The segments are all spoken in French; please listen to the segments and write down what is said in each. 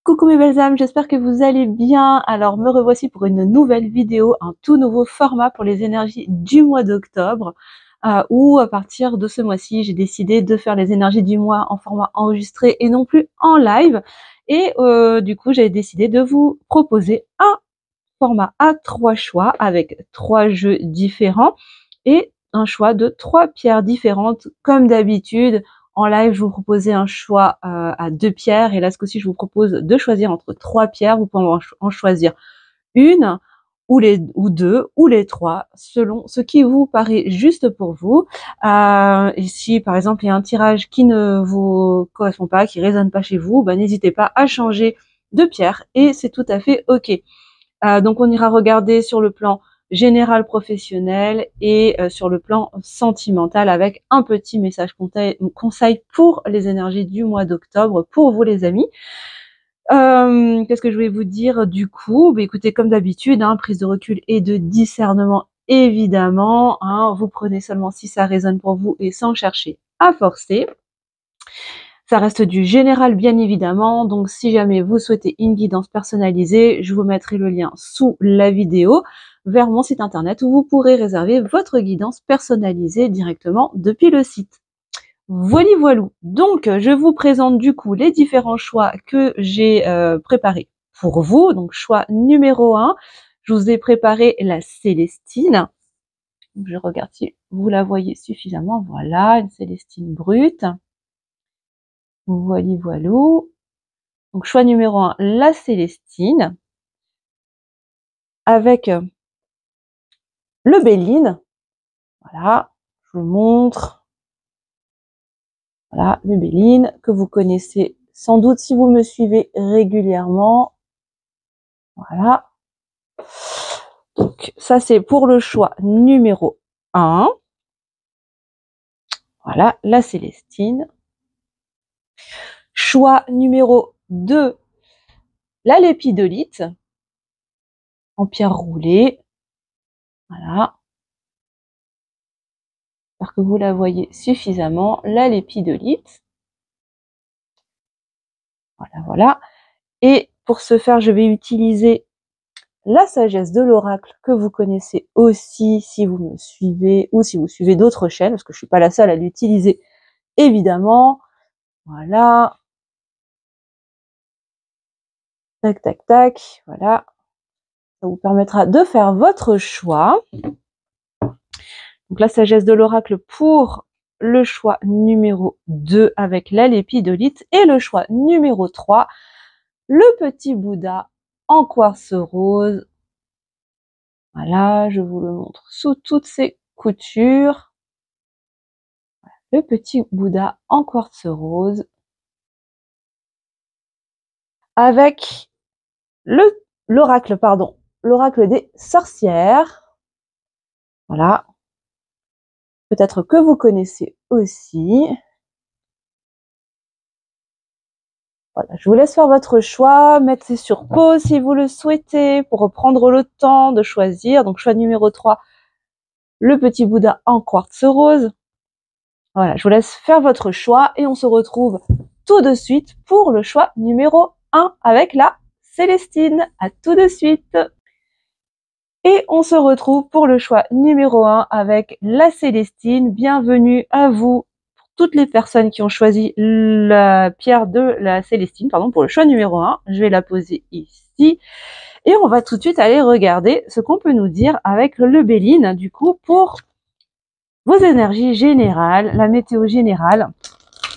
Coucou mes belles âmes, j'espère que vous allez bien. Alors me revoici pour une nouvelle vidéo, un tout nouveau format pour les énergies du mois d'octobre, où à partir de ce mois-ci, j'ai décidé de faire les énergies du mois en format enregistré et non plus en live. Et du coup, j'ai décidé de vous proposer un format à 3 choix avec 3 jeux différents et un choix de 3 pierres différentes comme d'habitude. En live, je vous proposais un choix à 2 pierres et là, ce coup-ci, je vous propose de choisir entre 3 pierres. Vous pouvez en choisir une ou 2 ou les 3 selon ce qui vous paraît juste pour vous. Et si, par exemple, il y a un tirage qui ne vous correspond pas, qui résonne pas chez vous, n'hésitez pas à changer de pierre et c'est tout à fait OK. Donc, on ira regarder sur le plan général professionnel et sur le plan sentimental avec un petit message conseil pour les énergies du mois d'octobre pour vous les amis. Qu'est-ce que je vais vous dire du coup? Écoutez, comme d'habitude, prise de recul et de discernement évidemment. Vous prenez seulement si ça résonne pour vous et sans chercher à forcer. Ça reste du général bien évidemment, donc si jamais vous souhaitez une guidance personnalisée, je vous mettrai le lien sous la vidéo vers mon site internet où vous pourrez réserver votre guidance personnalisée directement depuis le site. Voilà, voilou. Donc je vous présente du coup les différents choix que j'ai préparés pour vous. Donc choix numéro 1, je vous ai préparé la Célestine. Je regarde si vous la voyez suffisamment. Voilà, une Célestine brute. Voilà, voilou. Donc, choix numéro 1, la Célestine. Avec le Béline. Voilà, je vous montre. Voilà, le Béline, que vous connaissez sans doute si vous me suivez régulièrement. Voilà. Donc, ça, c'est pour le choix numéro 1. Voilà, la Célestine. Choix numéro 2, la Lépidolite. En pierre roulée. Voilà. J'espère que vous la voyez suffisamment. La Lépidolite. Voilà, voilà. Et pour ce faire, je vais utiliser la sagesse de l'oracle que vous connaissez aussi si vous me suivez ou si vous suivez d'autres chaînes, parce que je suis pas la seule à l'utiliser, évidemment. Voilà. Tac, tac, tac. Voilà. Ça vous permettra de faire votre choix. Donc, la sagesse de l'oracle pour le choix numéro 2 avec la lépidolite et le choix numéro 3, le petit Bouddha en quartz rose. Voilà, je vous le montre sous toutes ses coutures. Le petit Bouddha en quartz rose. Avec l'oracle des sorcières. Voilà. Peut-être que vous connaissez aussi. Voilà, je vous laisse faire votre choix, mettez sur pause si vous le souhaitez pour reprendre le temps de choisir. Donc choix numéro 3, le petit Bouddha en quartz rose. Voilà, je vous laisse faire votre choix et on se retrouve tout de suite pour le choix numéro 1 avec la Célestine. À tout de suite. Et on se retrouve pour le choix numéro 1 avec la Célestine. Bienvenue à vous, pour toutes les personnes qui ont choisi la pierre de la Célestine, pour le choix numéro 1. Je vais la poser ici. Et on va tout de suite aller regarder ce qu'on peut nous dire avec le Béline, du coup, pour vos énergies générales, la météo générale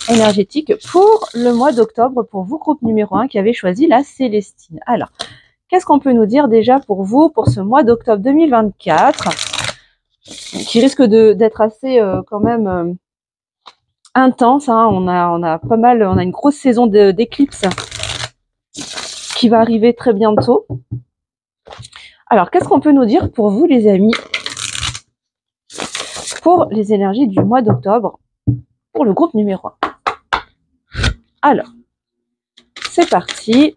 énergétique pour le mois d'octobre, pour vous, groupe numéro 1 qui avez choisi la Célestine. Alors, qu'est-ce qu'on peut nous dire déjà pour vous, pour ce mois d'octobre 2024, qui risque d'être assez quand même intense. On a pas mal, on a une grosse saison d'éclipses qui va arriver très bientôt. Alors, qu'est-ce qu'on peut nous dire pour vous, les amis, pour les énergies du mois d'octobre, pour le groupe numéro 1. Alors, c'est parti.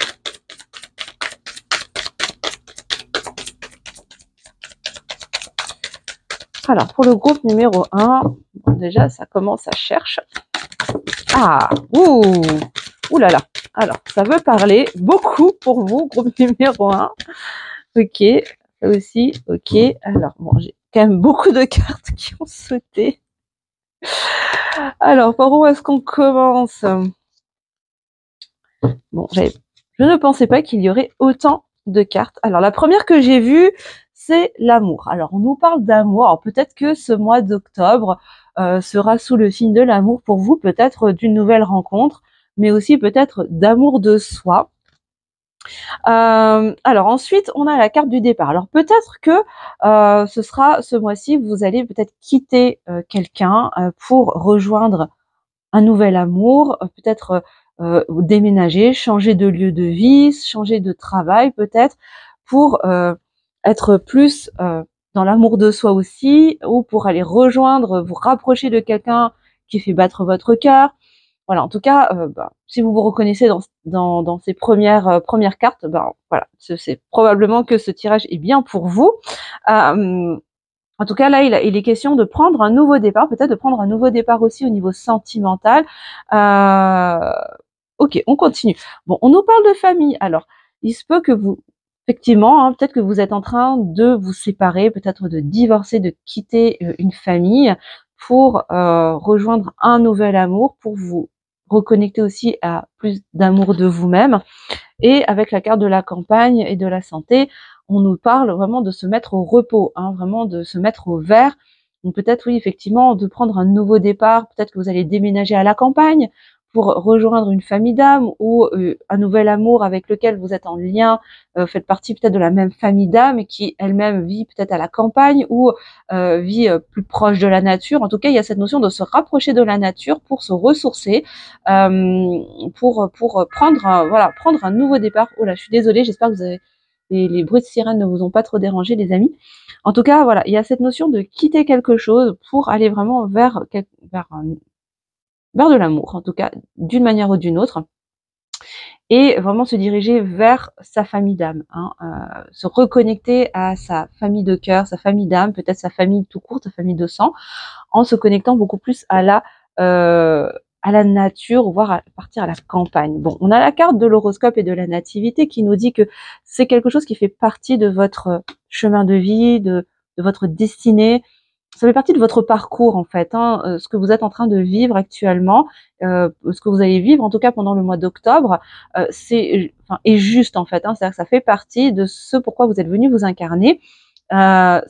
Alors, pour le groupe numéro 1, bon, déjà, ça commence à chercher. Ah, ouh, Ouh là là. Alors, ça veut parler beaucoup pour vous, groupe numéro 1. Ok, ça aussi, ok. Alors, bon, j'ai quand même beaucoup de cartes qui ont sauté. Alors, par où est-ce qu'on commence? Bon, je ne pensais pas qu'il y aurait autant de cartes. Alors, la première que j'ai vue, c'est l'amour. Alors, on nous parle d'amour. Alors, peut-être que ce mois d'octobre sera sous le signe de l'amour pour vous, peut-être d'une nouvelle rencontre, mais aussi peut-être d'amour de soi. Alors ensuite, on a la carte du départ. Alors peut-être que ce sera ce mois-ci, vous allez peut-être quitter quelqu'un pour rejoindre un nouvel amour, peut-être déménager, changer de lieu de vie, changer de travail peut-être, pour être plus dans l'amour de soi aussi, ou pour aller rejoindre, vous rapprocher de quelqu'un qui fait battre votre cœur. Voilà, en tout cas, si vous vous reconnaissez dans ces premières cartes, voilà, c'est probablement que ce tirage est bien pour vous. En tout cas, là, il est question de prendre un nouveau départ, peut-être de prendre un nouveau départ aussi au niveau sentimental. Ok, on continue. Bon, on nous parle de famille. Alors, il se peut que vous, effectivement, peut-être que vous êtes en train de vous séparer, peut-être de divorcer, de quitter une famille pour rejoindre un nouvel amour, pour vous reconnecter aussi à plus d'amour de vous-même. Et avec la carte de la campagne et de la santé, on nous parle vraiment de se mettre au repos, vraiment de se mettre au vert. Donc peut-être, oui, effectivement, de prendre un nouveau départ. Peut-être que vous allez déménager à la campagne pour rejoindre une famille d'âmes ou un nouvel amour avec lequel vous êtes en lien, faites partie peut-être de la même famille d'âmes et qui elle-même vit peut-être à la campagne ou vit plus proche de la nature. En tout cas, il y a cette notion de se rapprocher de la nature pour se ressourcer, pour prendre voilà, prendre un nouveau départ. Oh là, je suis désolée, j'espère que vous avez les bruits de sirène ne vous ont pas trop dérangé, les amis. En tout cas, voilà, il y a cette notion de quitter quelque chose pour aller vraiment vers de l'amour, en tout cas, d'une manière ou d'une autre, et vraiment se diriger vers sa famille d'âme, se reconnecter à sa famille de cœur, sa famille d'âme, peut-être sa famille tout court, sa famille de sang, en se connectant beaucoup plus à la nature, voire à partir à la campagne. Bon, on a la carte de l'horoscope et de la nativité qui nous dit que c'est quelque chose qui fait partie de votre chemin de vie, de votre destinée. Ça fait partie de votre parcours en fait, ce que vous êtes en train de vivre actuellement, ce que vous allez vivre en tout cas pendant le mois d'octobre, est juste en fait. C'est-à-dire que ça fait partie de ce pourquoi vous êtes venu vous incarner. Ça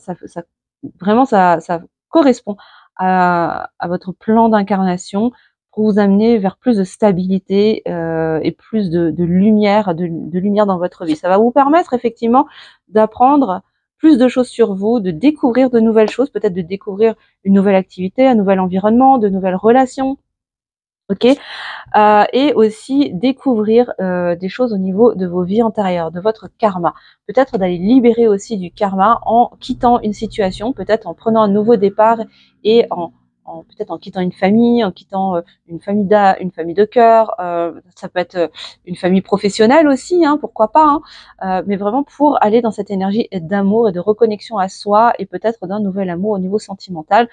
correspond à votre plan d'incarnation pour vous amener vers plus de stabilité et plus de lumière, de lumière dans votre vie. Ça va vous permettre effectivement d'apprendre plus de choses sur vous, de découvrir de nouvelles choses, peut-être de découvrir une nouvelle activité, un nouvel environnement, de nouvelles relations. Ok, et aussi découvrir des choses au niveau de vos vies antérieures, de votre karma. Peut-être d'aller libérer aussi du karma en quittant une situation, peut-être en prenant un nouveau départ et peut-être en quittant une famille, en quittant une famille de cœur. Ça peut être une famille professionnelle aussi, pourquoi pas. Mais vraiment pour aller dans cette énergie d'amour et de reconnexion à soi et peut-être d'un nouvel amour au niveau sentimental.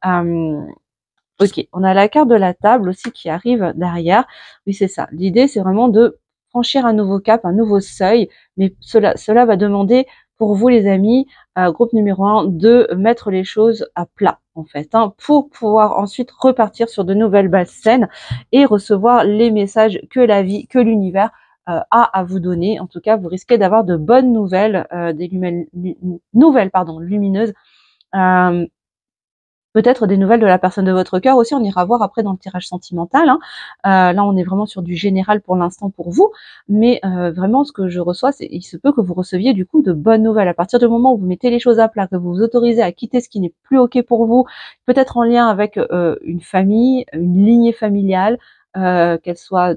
Ok, on a la carte de la table aussi qui arrive derrière. Oui, c'est ça. L'idée, c'est vraiment de franchir un nouveau cap, un nouveau seuil. Mais cela va demander pour vous, les amis, groupe numéro 1, de mettre les choses à plat, en fait, pour pouvoir ensuite repartir sur de nouvelles bases saines et recevoir les messages que la vie, que l'univers a à vous donner. En tout cas, vous risquez d'avoir de bonnes nouvelles, nouvelles lumineuses. Peut-être des nouvelles de la personne de votre cœur aussi, on ira voir après dans le tirage sentimental. Là, on est vraiment sur du général pour l'instant pour vous, mais vraiment ce que je reçois, il se peut que vous receviez du coup de bonnes nouvelles. À partir du moment où vous mettez les choses à plat, que vous vous autorisez à quitter ce qui n'est plus ok pour vous, peut-être en lien avec une famille, une lignée familiale, qu'elle soit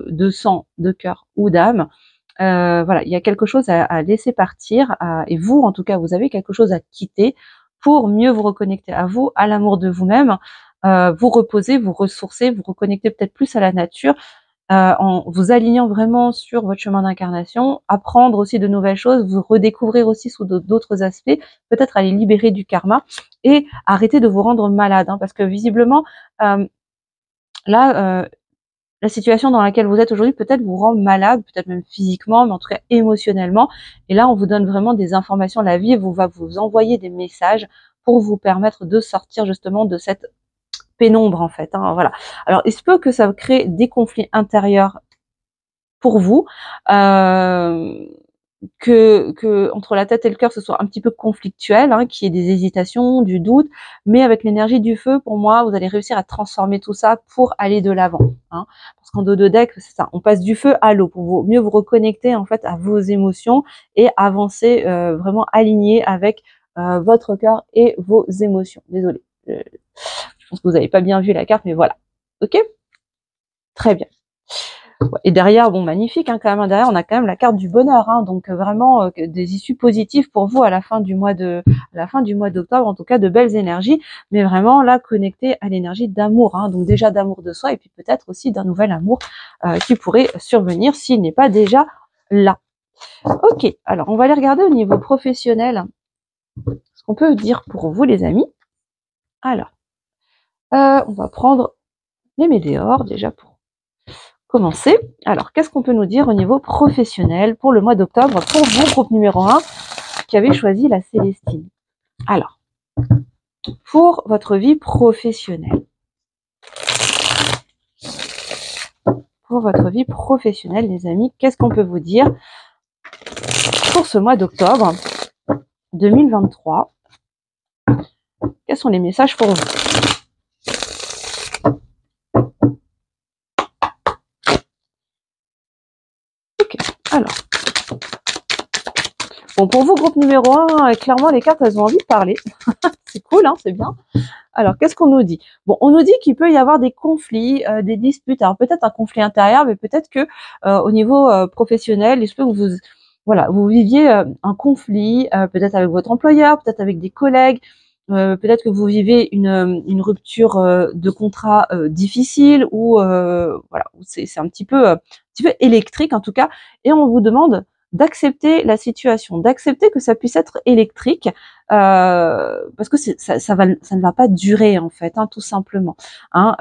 de sang, de cœur ou d'âme. Voilà, il y a quelque chose à laisser partir, et vous, en tout cas, vous avez quelque chose à quitter pour mieux vous reconnecter à vous, à l'amour de vous-même, vous reposer, vous ressourcer, vous reconnecter peut-être plus à la nature, en vous alignant vraiment sur votre chemin d'incarnation, apprendre aussi de nouvelles choses, vous redécouvrir aussi sous d'autres aspects, peut-être aller libérer du karma et arrêter de vous rendre malade, parce que visiblement, là, la situation dans laquelle vous êtes aujourd'hui peut-être vous rend malade, peut-être même physiquement, mais en tout cas émotionnellement. Et là, on vous donne vraiment des informations. La vie va vous envoyer des messages pour vous permettre de sortir justement de cette pénombre en fait. Hein, voilà. Alors, il se peut que ça crée des conflits intérieurs pour vous, que entre la tête et le cœur, ce soit un petit peu conflictuel, hein, qu'il y ait des hésitations, du doute, mais avec l'énergie du feu, pour moi, vous allez réussir à transformer tout ça pour aller de l'avant. Hein. Parce qu'en dos de deck, c'est ça, on passe du feu à l'eau pour mieux vous reconnecter en fait à vos émotions et avancer vraiment aligné avec votre cœur et vos émotions. Désolée, je pense que vous n'avez pas bien vu la carte, mais voilà. Ok, très bien. Et derrière, bon, magnifique, hein, quand même. Derrière, on a quand même la carte du bonheur, hein, donc vraiment des issues positives pour vous à la fin du mois d'octobre, en tout cas de belles énergies, mais vraiment là connecté à l'énergie d'amour, hein, donc déjà d'amour de soi et puis peut-être aussi d'un nouvel amour qui pourrait survenir s'il n'est pas déjà là. Ok, alors on va aller regarder au niveau professionnel ce qu'on peut dire pour vous, les amis. Alors, on va prendre les météores déjà pour commencer. Alors, qu'est-ce qu'on peut nous dire au niveau professionnel pour le mois d'octobre pour vous, groupe numéro 1, qui avez choisi la Célestine? Alors, pour votre vie professionnelle. Pour votre vie professionnelle, les amis, qu'est-ce qu'on peut vous dire pour ce mois d'octobre 2023? Quels sont les messages pour vous? Ok, alors. Bon, pour vous, groupe numéro 1, clairement, les cartes, elles ont envie de parler. C'est cool, hein, c'est bien. Alors, qu'est-ce qu'on nous dit? Bon, on nous dit qu'il peut y avoir des conflits, des disputes. Alors, peut-être un conflit intérieur, mais peut-être que au niveau professionnel, il se peut que vous viviez un conflit, peut-être avec votre employeur, peut-être avec des collègues, peut-être que vous vivez une rupture de contrat difficile ou voilà, c'est un petit peu électrique en tout cas, et on vous demande d'accepter la situation, d'accepter que ça puisse être électrique, parce que ça ne va pas durer en fait, hein, tout simplement. Hein,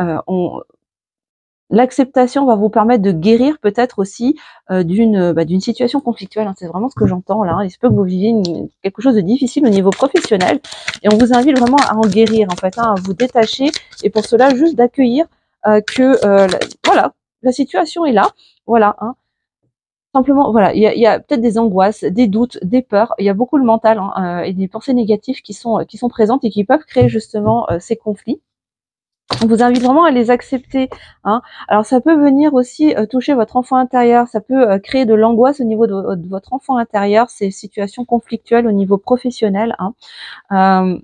l'acceptation va vous permettre de guérir peut-être aussi d'une situation conflictuelle. Hein, c'est vraiment ce que j'entends là. Hein. Il se peut que vous viviez quelque chose de difficile au niveau professionnel, et on vous invite vraiment à en guérir en fait, hein, à vous détacher. Et pour cela, juste d'accueillir voilà, la situation est là. Voilà. Hein. Simplement, voilà, il y a peut-être des angoisses, des doutes, des peurs. Il y a beaucoup le mental hein, et des pensées négatives qui sont présentes et qui peuvent créer justement ces conflits. On vous invite vraiment à les accepter. Hein. Alors ça peut venir aussi toucher votre enfant intérieur, ça peut créer de l'angoisse au niveau de votre enfant intérieur, ces situations conflictuelles au niveau professionnel. Hein.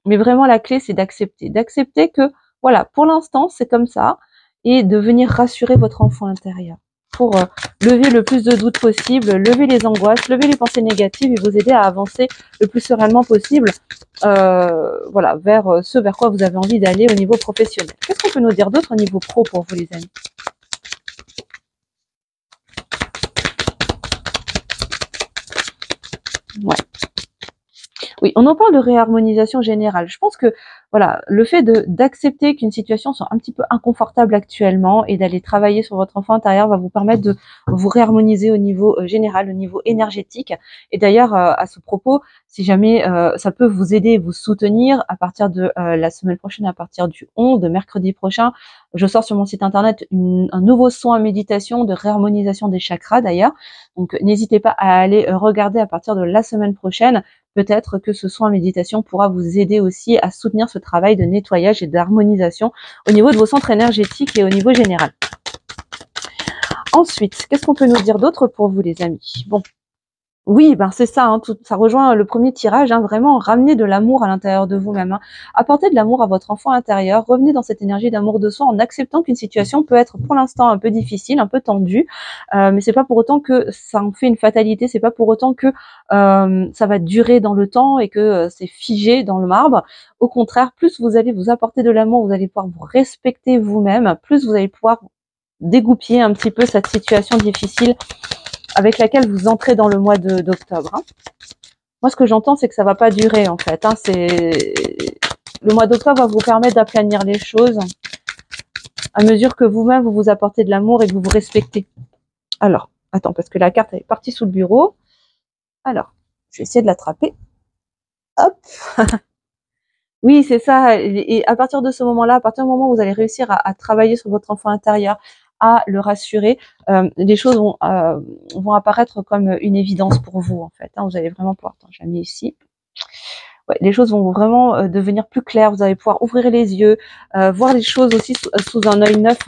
Mais vraiment la clé c'est d'accepter que voilà, pour l'instant c'est comme ça, et de venir rassurer votre enfant intérieur pour lever le plus de doutes possible, lever les angoisses, lever les pensées négatives et vous aider à avancer le plus sereinement possible voilà, vers ce vers quoi vous avez envie d'aller au niveau professionnel. Qu'est-ce qu'on peut nous dire d'autre au niveau pro pour vous, les amis? Ouais. Oui, on en parle de réharmonisation générale. Je pense que voilà, le fait d'accepter qu'une situation soit un petit peu inconfortable actuellement et d'aller travailler sur votre enfant intérieur va vous permettre de vous réharmoniser au niveau général, au niveau énergétique. Et d'ailleurs, à ce propos, si jamais ça peut vous aider et vous soutenir, à partir de la semaine prochaine, à partir du 11, de mercredi prochain, je sors sur mon site internet un nouveau soin méditation de réharmonisation des chakras d'ailleurs. Donc n'hésitez pas à aller regarder à partir de la semaine prochaine. Peut-être que ce soin méditation pourra vous aider aussi à soutenir ce travail de nettoyage et d'harmonisation au niveau de vos centres énergétiques et au niveau général. Ensuite, qu'est-ce qu'on peut nous dire d'autre pour vous, les amis? Bon, oui, ben c'est ça, hein, ça rejoint le premier tirage, hein, vraiment ramener de l'amour à l'intérieur de vous-même, hein. Apportez de l'amour à votre enfant intérieur, revenez dans cette énergie d'amour de soi en acceptant qu'une situation peut être pour l'instant un peu difficile, un peu tendue, mais c'est pas pour autant que ça en fait une fatalité, c'est pas pour autant que ça va durer dans le temps et que c'est figé dans le marbre. Au contraire, plus vous allez vous apporter de l'amour, vous allez pouvoir vous respecter vous-même, plus vous allez pouvoir dégoupiller un petit peu cette situation difficile avec laquelle vous entrez dans le mois d'octobre. Hein. Moi, ce que j'entends, c'est que ça va pas durer, en fait. Hein. Le mois d'octobre va vous permettre d'aplanir les choses. à mesure que vous-même, vous vous apportez de l'amour et que vous vous respectez. Alors, attends, parce que la carte elle est partie sous le bureau. Alors, je vais essayer de l'attraper. Hop. Oui, c'est ça. Et à partir de ce moment-là, à partir du moment où vous allez réussir à travailler sur votre enfant intérieur, à le rassurer, les choses vont apparaître comme une évidence pour vous, en fait. Hein, vous allez vraiment pouvoir... Attends, je l'ai mis ici. Ouais, les choses vont vraiment devenir plus claires. Vous allez pouvoir ouvrir les yeux, voir les choses aussi sous un œil neuf.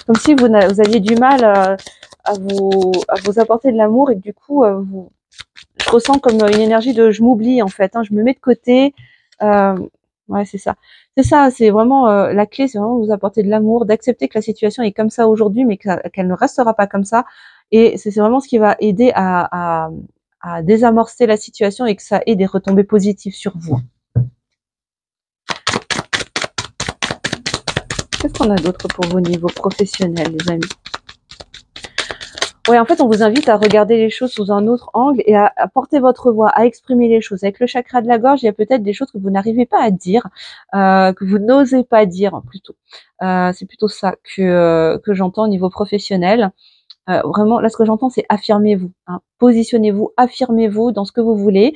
Comme si vous aviez du mal à vous apporter de l'amour et que du coup, je ressens comme une énergie de je m'oublie en fait. Hein, je me mets de côté. Ouais, c'est ça. C'est ça, c'est vraiment la clé, c'est vraiment vous apporter de l'amour, d'accepter que la situation est comme ça aujourd'hui, mais qu'elle ne restera pas comme ça. Et c'est vraiment ce qui va aider à désamorcer la situation et que ça ait des retombées positives sur vous. Qu'est-ce qu'on a d'autre pour vos niveaux professionnels, les amis? Ouais, en fait, on vous invite à regarder les choses sous un autre angle et à porter votre voix, à exprimer les choses. Avec le chakra de la gorge, il y a peut-être des choses que vous n'arrivez pas à dire, que vous n'osez pas dire plutôt. C'est plutôt ça que j'entends au niveau professionnel. Vraiment, là, ce que j'entends, c'est affirmez-vous. Hein. Positionnez-vous, affirmez-vous dans ce que vous voulez.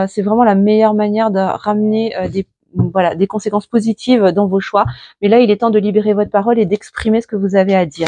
C'est vraiment la meilleure manière de ramener des conséquences positives dans vos choix. Mais là, il est temps de libérer votre parole et d'exprimer ce que vous avez à dire.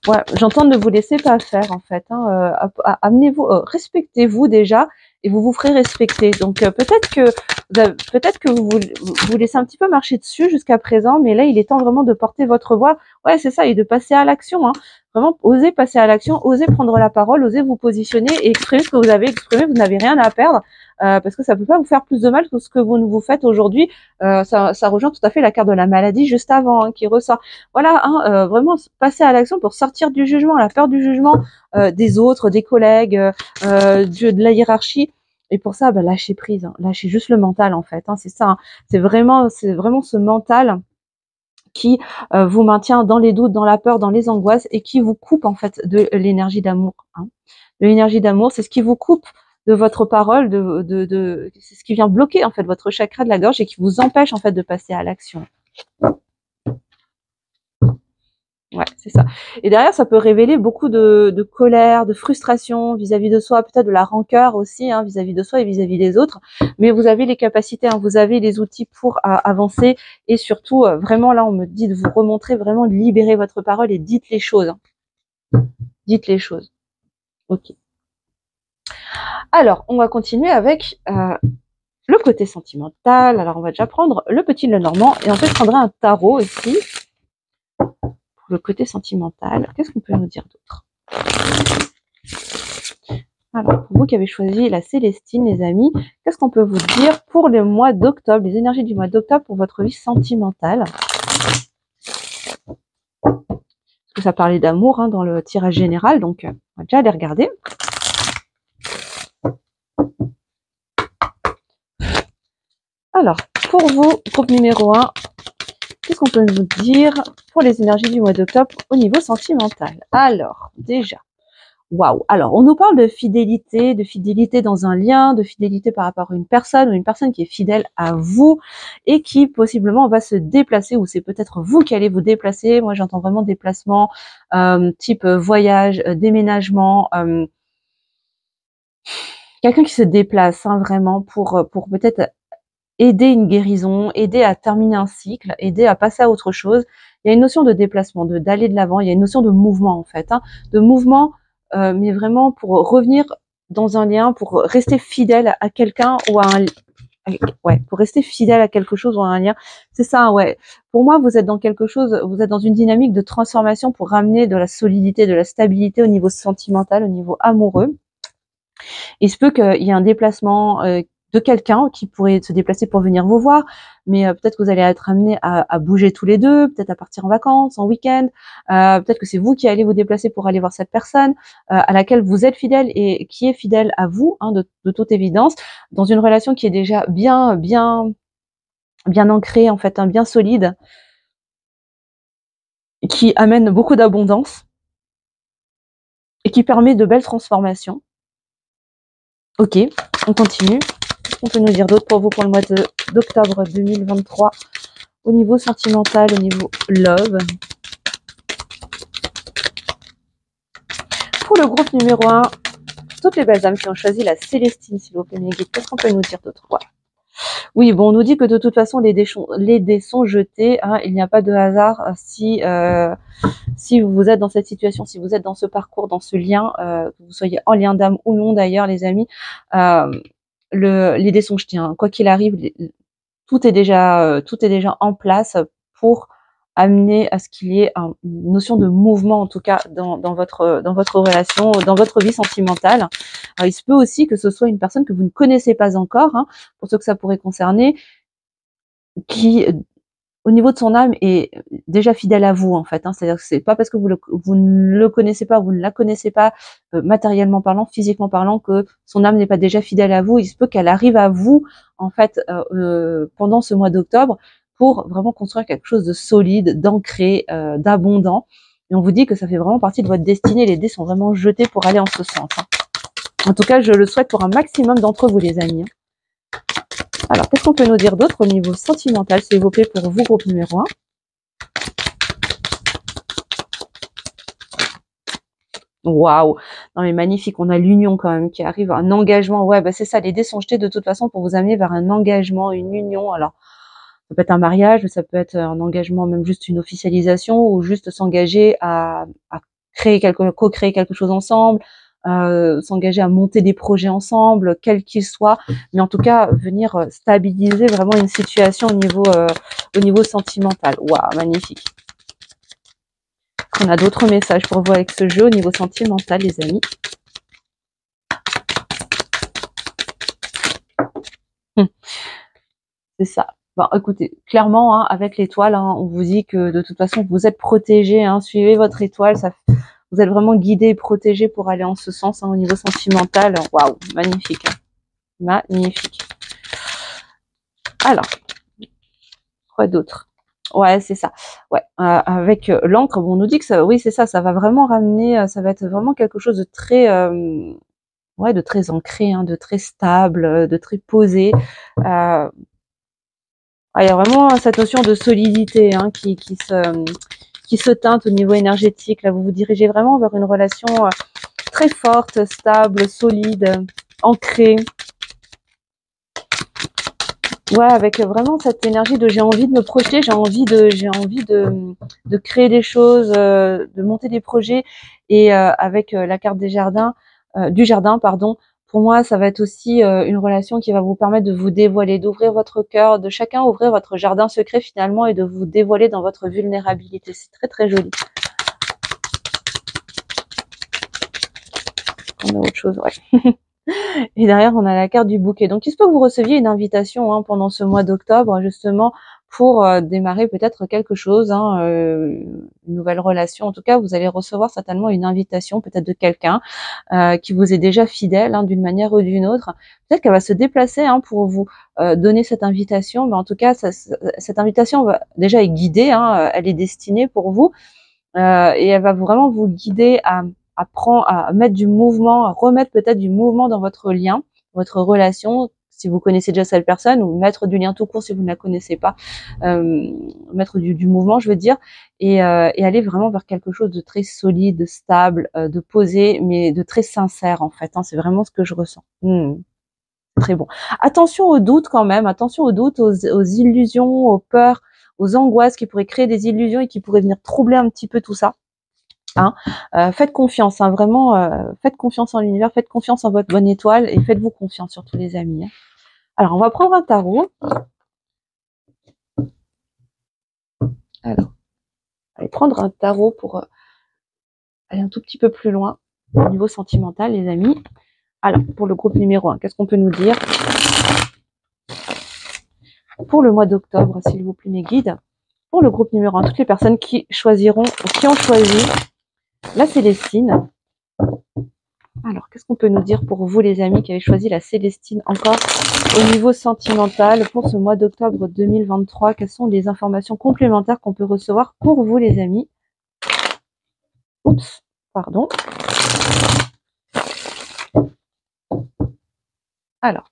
Ouais, j'entends ne vous laissez pas faire en fait. Hein, amenez-vous, respectez-vous déjà et vous vous ferez respecter. Donc peut-être que vous laissez un petit peu marcher dessus jusqu'à présent, mais là il est temps vraiment de porter votre voix. Ouais, c'est ça, et de passer à l'action. Hein. Vraiment, osez passer à l'action, osez prendre la parole, osez vous positionner et exprimer ce que vous avez exprimé. Vous n'avez rien à perdre parce que ça peut pas vous faire plus de mal que ce que vous ne vous faites aujourd'hui. Ça rejoint tout à fait la carte de la maladie juste avant hein, qui ressort. Voilà, hein, vraiment passer à l'action pour sortir du jugement, la peur du jugement des autres, des collègues, de la hiérarchie. Et pour ça, lâchez prise, hein, lâchez juste le mental en fait. Hein, c'est ça, hein, c'est vraiment ce mental qui vous maintient dans les doutes, dans la peur, dans les angoisses et qui vous coupe en fait de l'énergie d'amour. Hein. De l'énergie d'amour, c'est ce qui vous coupe de votre parole, c'est ce qui vient bloquer en fait votre chakra de la gorge et qui vous empêche en fait de passer à l'action. Ouais, c'est ça. Et derrière, ça peut révéler beaucoup de colère, de frustration vis-à-vis de soi, peut-être de la rancœur aussi, hein, vis-à-vis de soi et vis-à-vis des autres. Mais vous avez les capacités, hein, vous avez les outils pour avancer. Et surtout, vraiment, là, on me dit de vous remontrer, vraiment de libérer votre parole et dites les choses. Hein. Dites les choses. Ok. Alors, on va continuer avec le côté sentimental. Alors, on va déjà prendre le petit Lenormand et ensuite je prendrai un tarot ici. Le côté sentimental. Qu'est-ce qu'on peut nous dire d'autre? Alors, pour vous qui avez choisi la Célestine, les amis, qu'est-ce qu'on peut vous dire pour le mois d'octobre, les énergies du mois d'octobre pour votre vie sentimentale? Parce que ça parlait d'amour hein, dans le tirage général, donc on va déjà aller regarder. Alors, pour vous, groupe numéro 1, qu'est-ce qu'on peut nous dire pour les énergies du mois d'octobre au niveau sentimental? Alors, déjà, waouh! Alors, on nous parle de fidélité dans un lien, de fidélité par rapport à une personne ou une personne qui est fidèle à vous et qui possiblement va se déplacer ou c'est peut-être vous qui allez vous déplacer. Moi, j'entends vraiment déplacement, type voyage, déménagement, quelqu'un qui se déplace hein, vraiment pour peut-être aider une guérison, aider à terminer un cycle, aider à passer à autre chose. Il y a une notion de déplacement, d'aller de l'avant. Il y a une notion de mouvement en fait, hein, de mouvement, mais vraiment pour revenir dans un lien, pour rester fidèle à quelqu'un ou à un, ouais, pour rester fidèle à quelque chose ou à un lien. C'est ça, ouais. Pour moi, vous êtes dans quelque chose, vous êtes dans une dynamique de transformation pour ramener de la solidité, de la stabilité au niveau sentimental, au niveau amoureux. Il se peut qu'il y ait un déplacement de quelqu'un qui pourrait se déplacer pour venir vous voir, mais peut-être que vous allez être amenés à bouger tous les deux, peut-être à partir en vacances, en week-end, peut-être que c'est vous qui allez vous déplacer pour aller voir cette personne à laquelle vous êtes fidèle et qui est fidèle à vous, hein, de toute évidence, dans une relation qui est déjà bien ancrée en fait, hein, bien solide, qui amène beaucoup d'abondance et qui permet de belles transformations. Ok, on continue. Qu'est-ce qu'on peut nous dire d'autre pour vous pour le mois d'octobre 2023 au niveau sentimental, au niveau love? Pour le groupe numéro 1, toutes les belles âmes qui ont choisi la Célestine, s'il vous plaît, mes guides, qu'est-ce qu'on peut nous dire d'autre? Ouais. Oui, bon, on nous dit que de toute façon, les dés sont jetés. Hein, il n'y a pas de hasard si vous êtes dans cette situation, si vous êtes dans ce parcours, dans ce lien, que vous soyez en lien d'âme ou non d'ailleurs, les amis. Les dés sont jetés. Hein. Quoi qu'il arrive, tout est déjà en place pour amener à ce qu'il y ait une notion de mouvement, en tout cas dans votre relation, dans votre vie sentimentale. Alors, il se peut aussi que ce soit une personne que vous ne connaissez pas encore, hein, pour ceux que ça pourrait concerner, qui au niveau de son âme est déjà fidèle à vous en fait. Hein. C'est-à-dire que c'est pas parce que vous ne le connaissez pas, vous ne la connaissez pas matériellement parlant, physiquement parlant, que son âme n'est pas déjà fidèle à vous. Il se peut qu'elle arrive à vous en fait pendant ce mois d'octobre pour vraiment construire quelque chose de solide, d'ancré, d'abondant. Et on vous dit que ça fait vraiment partie de votre destinée. Les dés sont vraiment jetés pour aller en ce sens. Hein. En tout cas, je le souhaite pour un maximum d'entre vous, les amis. Alors, qu'est-ce qu'on peut nous dire d'autre au niveau sentimental, s'il vous plaît, pour vous, groupe numéro 1? Waouh! Non mais magnifique, on a l'union quand même qui arrive, un engagement. Ouais, bah c'est ça, les dés sont jetés de toute façon pour vous amener vers un engagement, une union. Alors, ça peut être un mariage, mais ça peut être un engagement, même juste une officialisation, ou juste s'engager à co-créer quelque chose ensemble, s'engager à monter des projets ensemble, quels qu'ils soient, mais en tout cas venir stabiliser vraiment une situation au niveau sentimental. Waouh, magnifique. On a d'autres messages pour vous avec ce jeu au niveau sentimental, les amis. C'est ça. Bon, écoutez, clairement, hein, avec l'étoile, hein, on vous dit que de toute façon, vous êtes protégés. Hein, suivez votre étoile. Vous êtes vraiment guidés et protégés pour aller en ce sens, hein, au niveau sentimental. Waouh, magnifique. Hein, magnifique. Alors, quoi d'autre? Ouais, c'est ça. Ouais, avec l'encre, bon, on nous dit que ça, oui, c'est ça. Ça va vraiment ramener, ça va être vraiment quelque chose de très, ouais, de très ancré, hein, de très stable, de très posé. Il y a vraiment cette notion de solidité, hein, qui se teinte au niveau énergétique. Là, vous vous dirigez vraiment vers une relation très forte, stable, solide, ancrée. Ouais, avec vraiment cette énergie de j'ai envie de me projeter, j'ai envie de créer des choses, de monter des projets. Et avec la carte des jardins, du jardin, pardon. Pour moi, ça va être aussi une relation qui va vous permettre de vous dévoiler, d'ouvrir votre cœur, de chacun ouvrir votre jardin secret finalement et de vous dévoiler dans votre vulnérabilité. C'est très très joli. On a autre chose, ouais. Et derrière, on a la carte du bouquet. Donc, il se peut que vous receviez une invitation, hein, pendant ce mois d'octobre, justement, pour démarrer peut-être quelque chose, hein, une nouvelle relation. En tout cas, vous allez recevoir certainement une invitation, peut-être de quelqu'un qui vous est déjà fidèle, hein, d'une manière ou d'une autre. Peut-être qu'elle va se déplacer, hein, pour vous donner cette invitation. Mais en tout cas, cette invitation déjà est guidée, hein, elle est destinée pour vous. Et elle va vraiment vous guider à mettre du mouvement, à remettre peut-être du mouvement dans votre lien, votre relation, si vous connaissez déjà cette personne, ou mettre du lien tout court si vous ne la connaissez pas, mettre du mouvement, je veux dire, et aller vraiment vers quelque chose de très solide, de stable, de posé, mais de très sincère en fait. Hein, c'est vraiment ce que je ressens. Très bon. Attention aux doutes quand même, attention aux doutes, aux illusions, aux peurs, aux angoisses qui pourraient créer des illusions et qui pourraient venir troubler un petit peu tout ça. Hein. Faites confiance, hein, vraiment, faites confiance en l'univers, faites confiance en votre bonne étoile et faites-vous confiance surtout les amis. Hein. Alors, on va prendre un tarot. Alors, allez prendre un tarot pour aller un tout petit peu plus loin au niveau sentimental, les amis. Alors, pour le groupe numéro 1, qu'est-ce qu'on peut nous dire pour le mois d'octobre, s'il vous plaît, mes guides? Pour le groupe numéro 1, toutes les personnes qui choisiront, qui ont choisi la Célestine. Alors, qu'est-ce qu'on peut nous dire pour vous, les amis, qui avez choisi la Célestine encore au niveau sentimental pour ce mois d'octobre 2023? Quelles sont les informations complémentaires qu'on peut recevoir pour vous, les amis? Oups, pardon. Alors,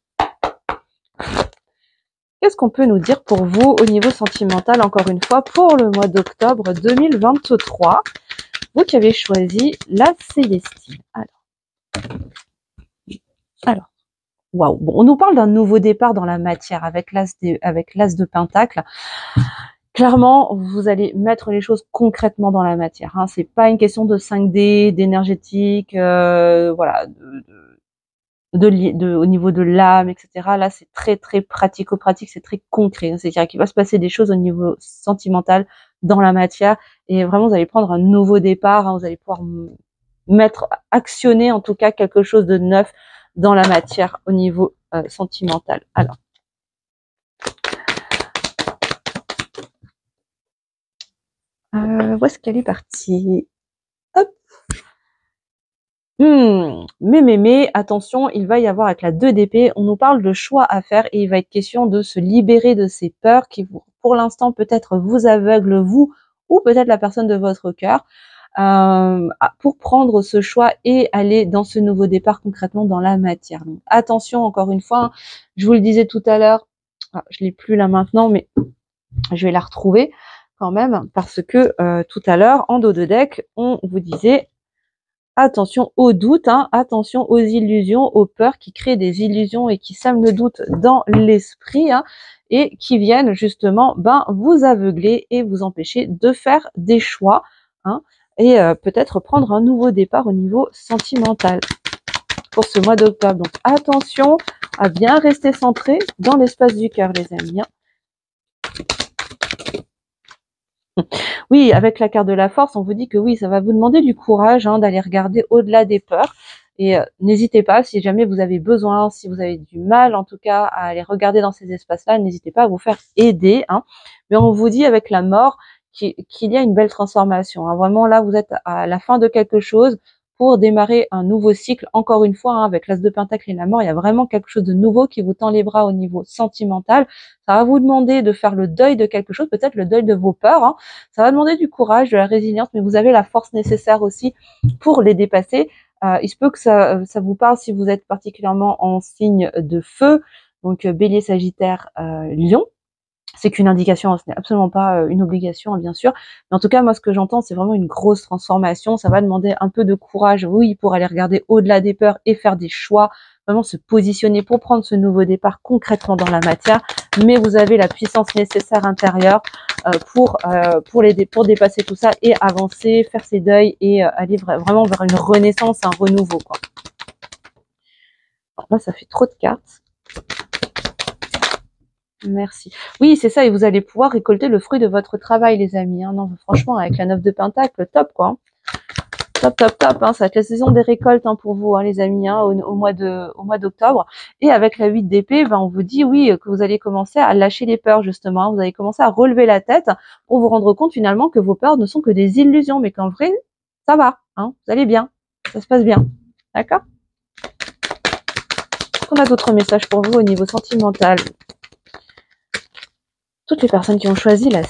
Qu'est-ce qu'on peut nous dire pour vous au niveau sentimental, encore une fois, pour le mois d'octobre 2023? Vous qui avez choisi la Célestine. Alors. Waouh. Bon, on nous parle d'un nouveau départ dans la matière avec l'as de Pentacle. Clairement, vous allez mettre les choses concrètement dans la matière. Hein. C'est pas une question de 5D, d'énergétique, voilà, au niveau de l'âme, etc. Là, c'est très très pratico-pratique, c'est très concret. Hein. C'est-à-dire qu'il va se passer des choses au niveau sentimental dans la matière, et vraiment, vous allez prendre un nouveau départ. Hein. Vous allez pouvoir actionner en tout cas quelque chose de neuf dans la matière au niveau sentimental. Alors. Où est-ce qu'elle est partie? Hop. Mais, attention, il va y avoir avec la 2 d'épée, on nous parle de choix à faire et il va être question de se libérer de ces peurs qui, pour l'instant, peut-être vous aveuglent, vous, ou peut-être la personne de votre cœur, pour prendre ce choix et aller dans ce nouveau départ concrètement dans la matière. Donc, attention, encore une fois, hein, je vous le disais tout à l'heure, je l'ai plus là maintenant, mais je vais la retrouver quand même, parce que tout à l'heure, en dos de deck, on vous disait attention aux doutes, hein, attention aux illusions, aux peurs qui créent des illusions et qui sèment le doute dans l'esprit, hein, et qui viennent justement vous aveugler et vous empêcher de faire des choix, hein, et peut-être prendre un nouveau départ au niveau sentimental pour ce mois d'octobre. Donc attention à bien rester centré dans l'espace du cœur, les amis. Hein. Oui, avec la carte de la force, on vous dit que oui, ça va vous demander du courage, hein, d'aller regarder au-delà des peurs. Et n'hésitez pas, si jamais vous avez besoin, si vous avez du mal en tout cas à aller regarder dans ces espaces-là, n'hésitez pas à vous faire aider. Hein. Mais on vous dit avec la mort qu'il y a une belle transformation. Hein. Vraiment là, vous êtes à la fin de quelque chose pour démarrer un nouveau cycle. Encore une fois, hein, avec l'As de Pentacle et la mort, il y a vraiment quelque chose de nouveau qui vous tend les bras au niveau sentimental. Ça va vous demander de faire le deuil de quelque chose, peut-être le deuil de vos peurs. Hein. Ça va demander du courage, de la résilience, mais vous avez la force nécessaire aussi pour les dépasser. Il se peut que ça vous parle si vous êtes particulièrement en signe de feu, donc Bélier, Sagittaire, Lion. C'est qu'une indication, ce n'est absolument pas une obligation, hein, bien sûr. Mais en tout cas, moi, ce que j'entends, c'est vraiment une grosse transformation. Ça va demander un peu de courage, oui, pour aller regarder au-delà des peurs et faire des choix, vraiment se positionner pour prendre ce nouveau départ concrètement dans la matière. Mais vous avez la puissance nécessaire intérieure pour dépasser tout ça et avancer, faire ses deuils et aller vraiment vers une renaissance, un renouveau, quoi. Alors là, ça fait trop de cartes. Merci. Oui, c'est ça, et vous allez pouvoir récolter le fruit de votre travail, les amis. Hein. Non, franchement, avec la 9 de Pentacle, top, quoi. Hein. Top, top, top. Hein. Ça va être la saison des récoltes, hein, pour vous, hein, les amis, hein, au mois d'octobre. Et avec la 8 d'épée, on vous dit, oui, que vous allez commencer à lâcher les peurs, justement. Hein. Vous allez commencer à relever la tête pour vous rendre compte, finalement, que vos peurs ne sont que des illusions, mais qu'en vrai, ça va. Hein. Vous allez bien. Ça se passe bien. D'accord? Est-ce qu'on a d'autres messages pour vous au niveau sentimental? Toutes les personnes qui ont choisi la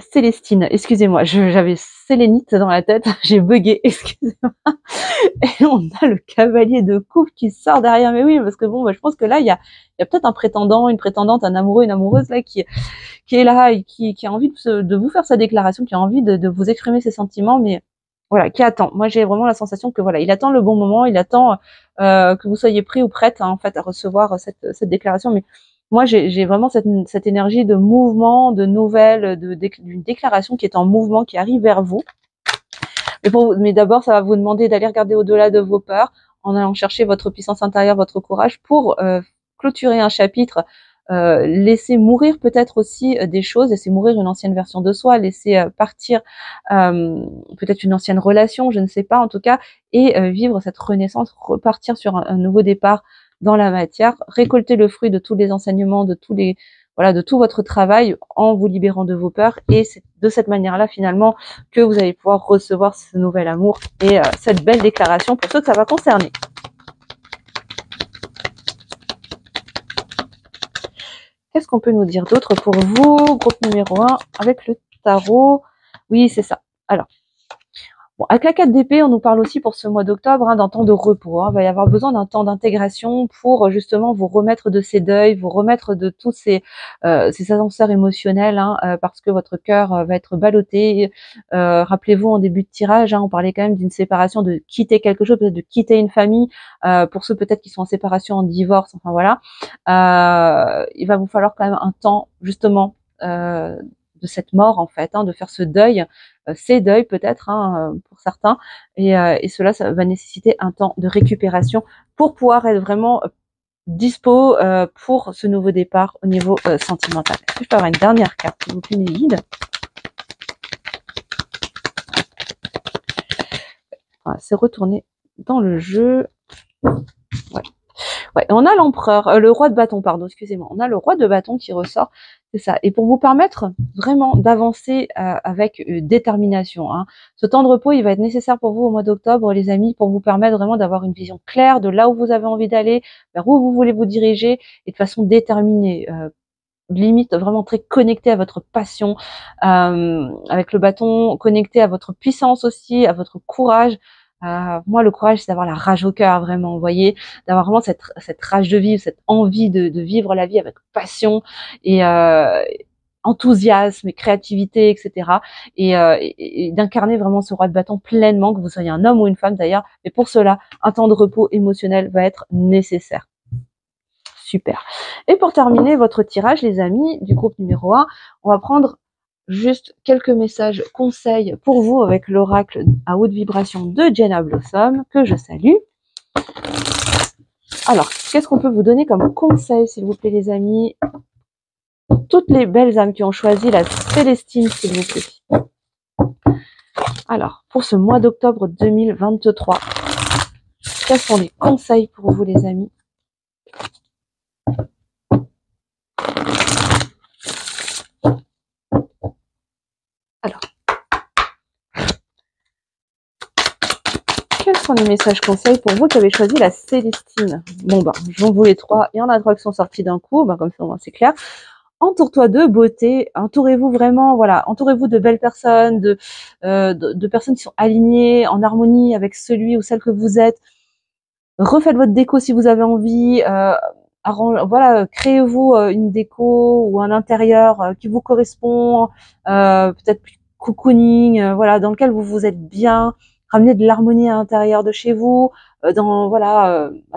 Célestine, excusez-moi, j'avais Sélénite dans la tête, j'ai bugué, excusez-moi. Et on a le cavalier de coupe qui sort derrière, mais oui, parce que bon, je pense que là, il y a peut-être un prétendant, une prétendante, un amoureux, une amoureuse là qui est là et qui a envie de vous faire sa déclaration, qui a envie de vous exprimer ses sentiments, mais voilà, qui attend. Moi, j'ai vraiment la sensation que voilà, il attend le bon moment, il attend que vous soyez prêt ou prête, hein, en fait, à recevoir cette déclaration. Mais moi, j'ai vraiment cette énergie de mouvement, de nouvelles, d'une déclaration qui est en mouvement, qui arrive vers vous. Mais d'abord, ça va vous demander d'aller regarder au-delà de vos peurs, en allant chercher votre puissance intérieure, votre courage, pour clôturer un chapitre. Laisser mourir peut-être aussi des choses, laisser mourir une ancienne version de soi, laisser partir peut-être une ancienne relation, je ne sais pas en tout cas, et vivre cette renaissance, repartir sur un nouveau départ dans la matière, récolter le fruit de tous les enseignements, de tout votre travail en vous libérant de vos peurs, et c'est de cette manière-là finalement que vous allez pouvoir recevoir ce nouvel amour et cette belle déclaration pour ceux que ça va concerner. Qu'est-ce qu'on peut nous dire d'autre pour vous? Groupe numéro 1 avec le tarot. Oui, c'est ça. Alors, Bon, avec la 4 d'épée, on nous parle aussi pour ce mois d'octobre d'un temps de repos. Il va y avoir besoin d'un temps d'intégration pour justement vous remettre de ces deuils, vous remettre de tous ces ascenseurs émotionnels, parce que votre cœur va être ballotté. Rappelez-vous, en début de tirage, on parlait quand même d'une séparation, de quitter quelque chose, peut-être de quitter une famille. Pour ceux peut-être qui sont en séparation, en divorce, enfin voilà. Il va vous falloir quand même un temps justement de cette mort en fait, de faire ce deuil, ces deuils peut-être pour certains, et cela, ça va nécessiter un temps de récupération pour pouvoir être vraiment dispo pour ce nouveau départ au niveau sentimental. Est-ce que je peux avoir une dernière carte, s'il vous plaît, mes guides? Voilà, c'est retourné dans le jeu. Ouais. Ouais, on a l'empereur, le roi de bâton, pardon, excusez-moi. On a le roi de bâton qui ressort, c'est ça. Et pour vous permettre vraiment d'avancer avec détermination, ce temps de repos, il va être nécessaire pour vous au mois d'octobre, les amis, pour vous permettre vraiment d'avoir une vision claire de là où vous avez envie d'aller, vers où vous voulez vous diriger, et de façon déterminée. Limite vraiment très connecté à votre passion, avec le bâton, connecté à votre puissance aussi, à votre courage. Moi, le courage, c'est d'avoir la rage au cœur, vraiment, vous voyez, d'avoir vraiment cette rage de vivre, cette envie de vivre la vie avec passion et enthousiasme et créativité, etc. Et d'incarner vraiment ce roi de bâton pleinement, que vous soyez un homme ou une femme d'ailleurs. Mais pour cela, un temps de repos émotionnel va être nécessaire. Super. Et pour terminer votre tirage, les amis, du groupe numéro 1, on va prendre juste quelques messages conseils pour vous avec l'oracle à haute vibration de Jenna Blossom, que je salue. Alors, qu'est-ce qu'on peut vous donner comme conseil, s'il vous plaît, les amis? Toutes les belles âmes qui ont choisi la Célestine, s'il vous plaît. Alors, pour ce mois d'octobre 2023, quels sont les conseils pour vous, les amis? Alors, quels sont les messages conseils pour vous qui avez choisi la Célestine? Bon, j'en voulais 3. Il y en a 3 qui sont sortis d'un coup, comme ça, c'est clair. Entoure-toi de beauté, entourez-vous vraiment, voilà, entourez-vous de belles personnes, de personnes qui sont alignées, en harmonie avec celui ou celle que vous êtes. Refaites votre déco si vous avez envie, voilà, créez-vous une déco ou un intérieur qui vous correspond, peut-être cocooning, voilà, dans lequel vous vous êtes bien. Ramenez de l'harmonie à l'intérieur de chez vous, à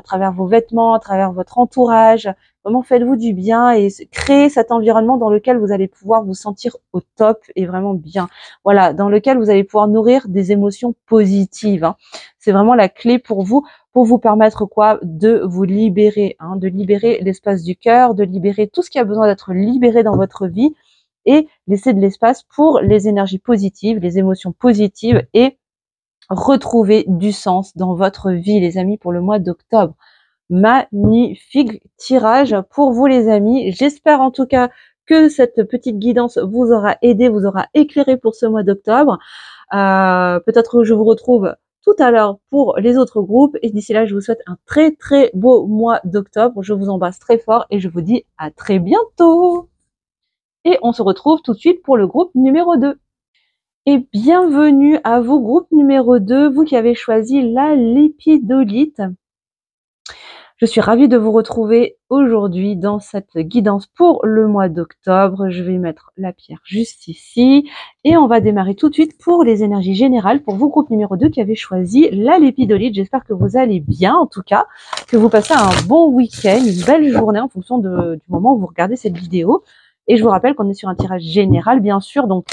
travers vos vêtements, à travers votre entourage. Vraiment, faites-vous du bien et créez cet environnement dans lequel vous allez pouvoir vous sentir au top et vraiment bien. Voilà, dans lequel vous allez pouvoir nourrir des émotions positives. C'est vraiment la clé pour vous permettre de vous libérer, de libérer l'espace du cœur, de libérer tout ce qui a besoin d'être libéré dans votre vie et laisser de l'espace pour les énergies positives, les émotions positives et retrouver du sens dans votre vie, les amis, pour le mois d'octobre. Magnifique tirage pour vous, les amis. J'espère en tout cas que cette petite guidance vous aura aidé, vous aura éclairé pour ce mois d'octobre. Peut-être que je vous retrouve tout à l'heure pour les autres groupes. Et d'ici là, je vous souhaite un très très beau mois d'octobre. Je vous embrasse très fort et je vous dis à très bientôt. Et on se retrouve tout de suite pour le groupe numéro 2. Et bienvenue à vous, groupe numéro 2, vous qui avez choisi la lépidolite. Je suis ravie de vous retrouver aujourd'hui dans cette guidance pour le mois d'octobre. Je vais mettre la pierre juste ici et on va démarrer tout de suite pour les énergies générales pour vous, groupe numéro 2 qui avez choisi la lépidolite. J'espère que vous allez bien, en tout cas, que vous passez un bon week-end, une belle journée en fonction du moment où vous regardez cette vidéo. Et je vous rappelle qu'on est sur un tirage général, bien sûr, donc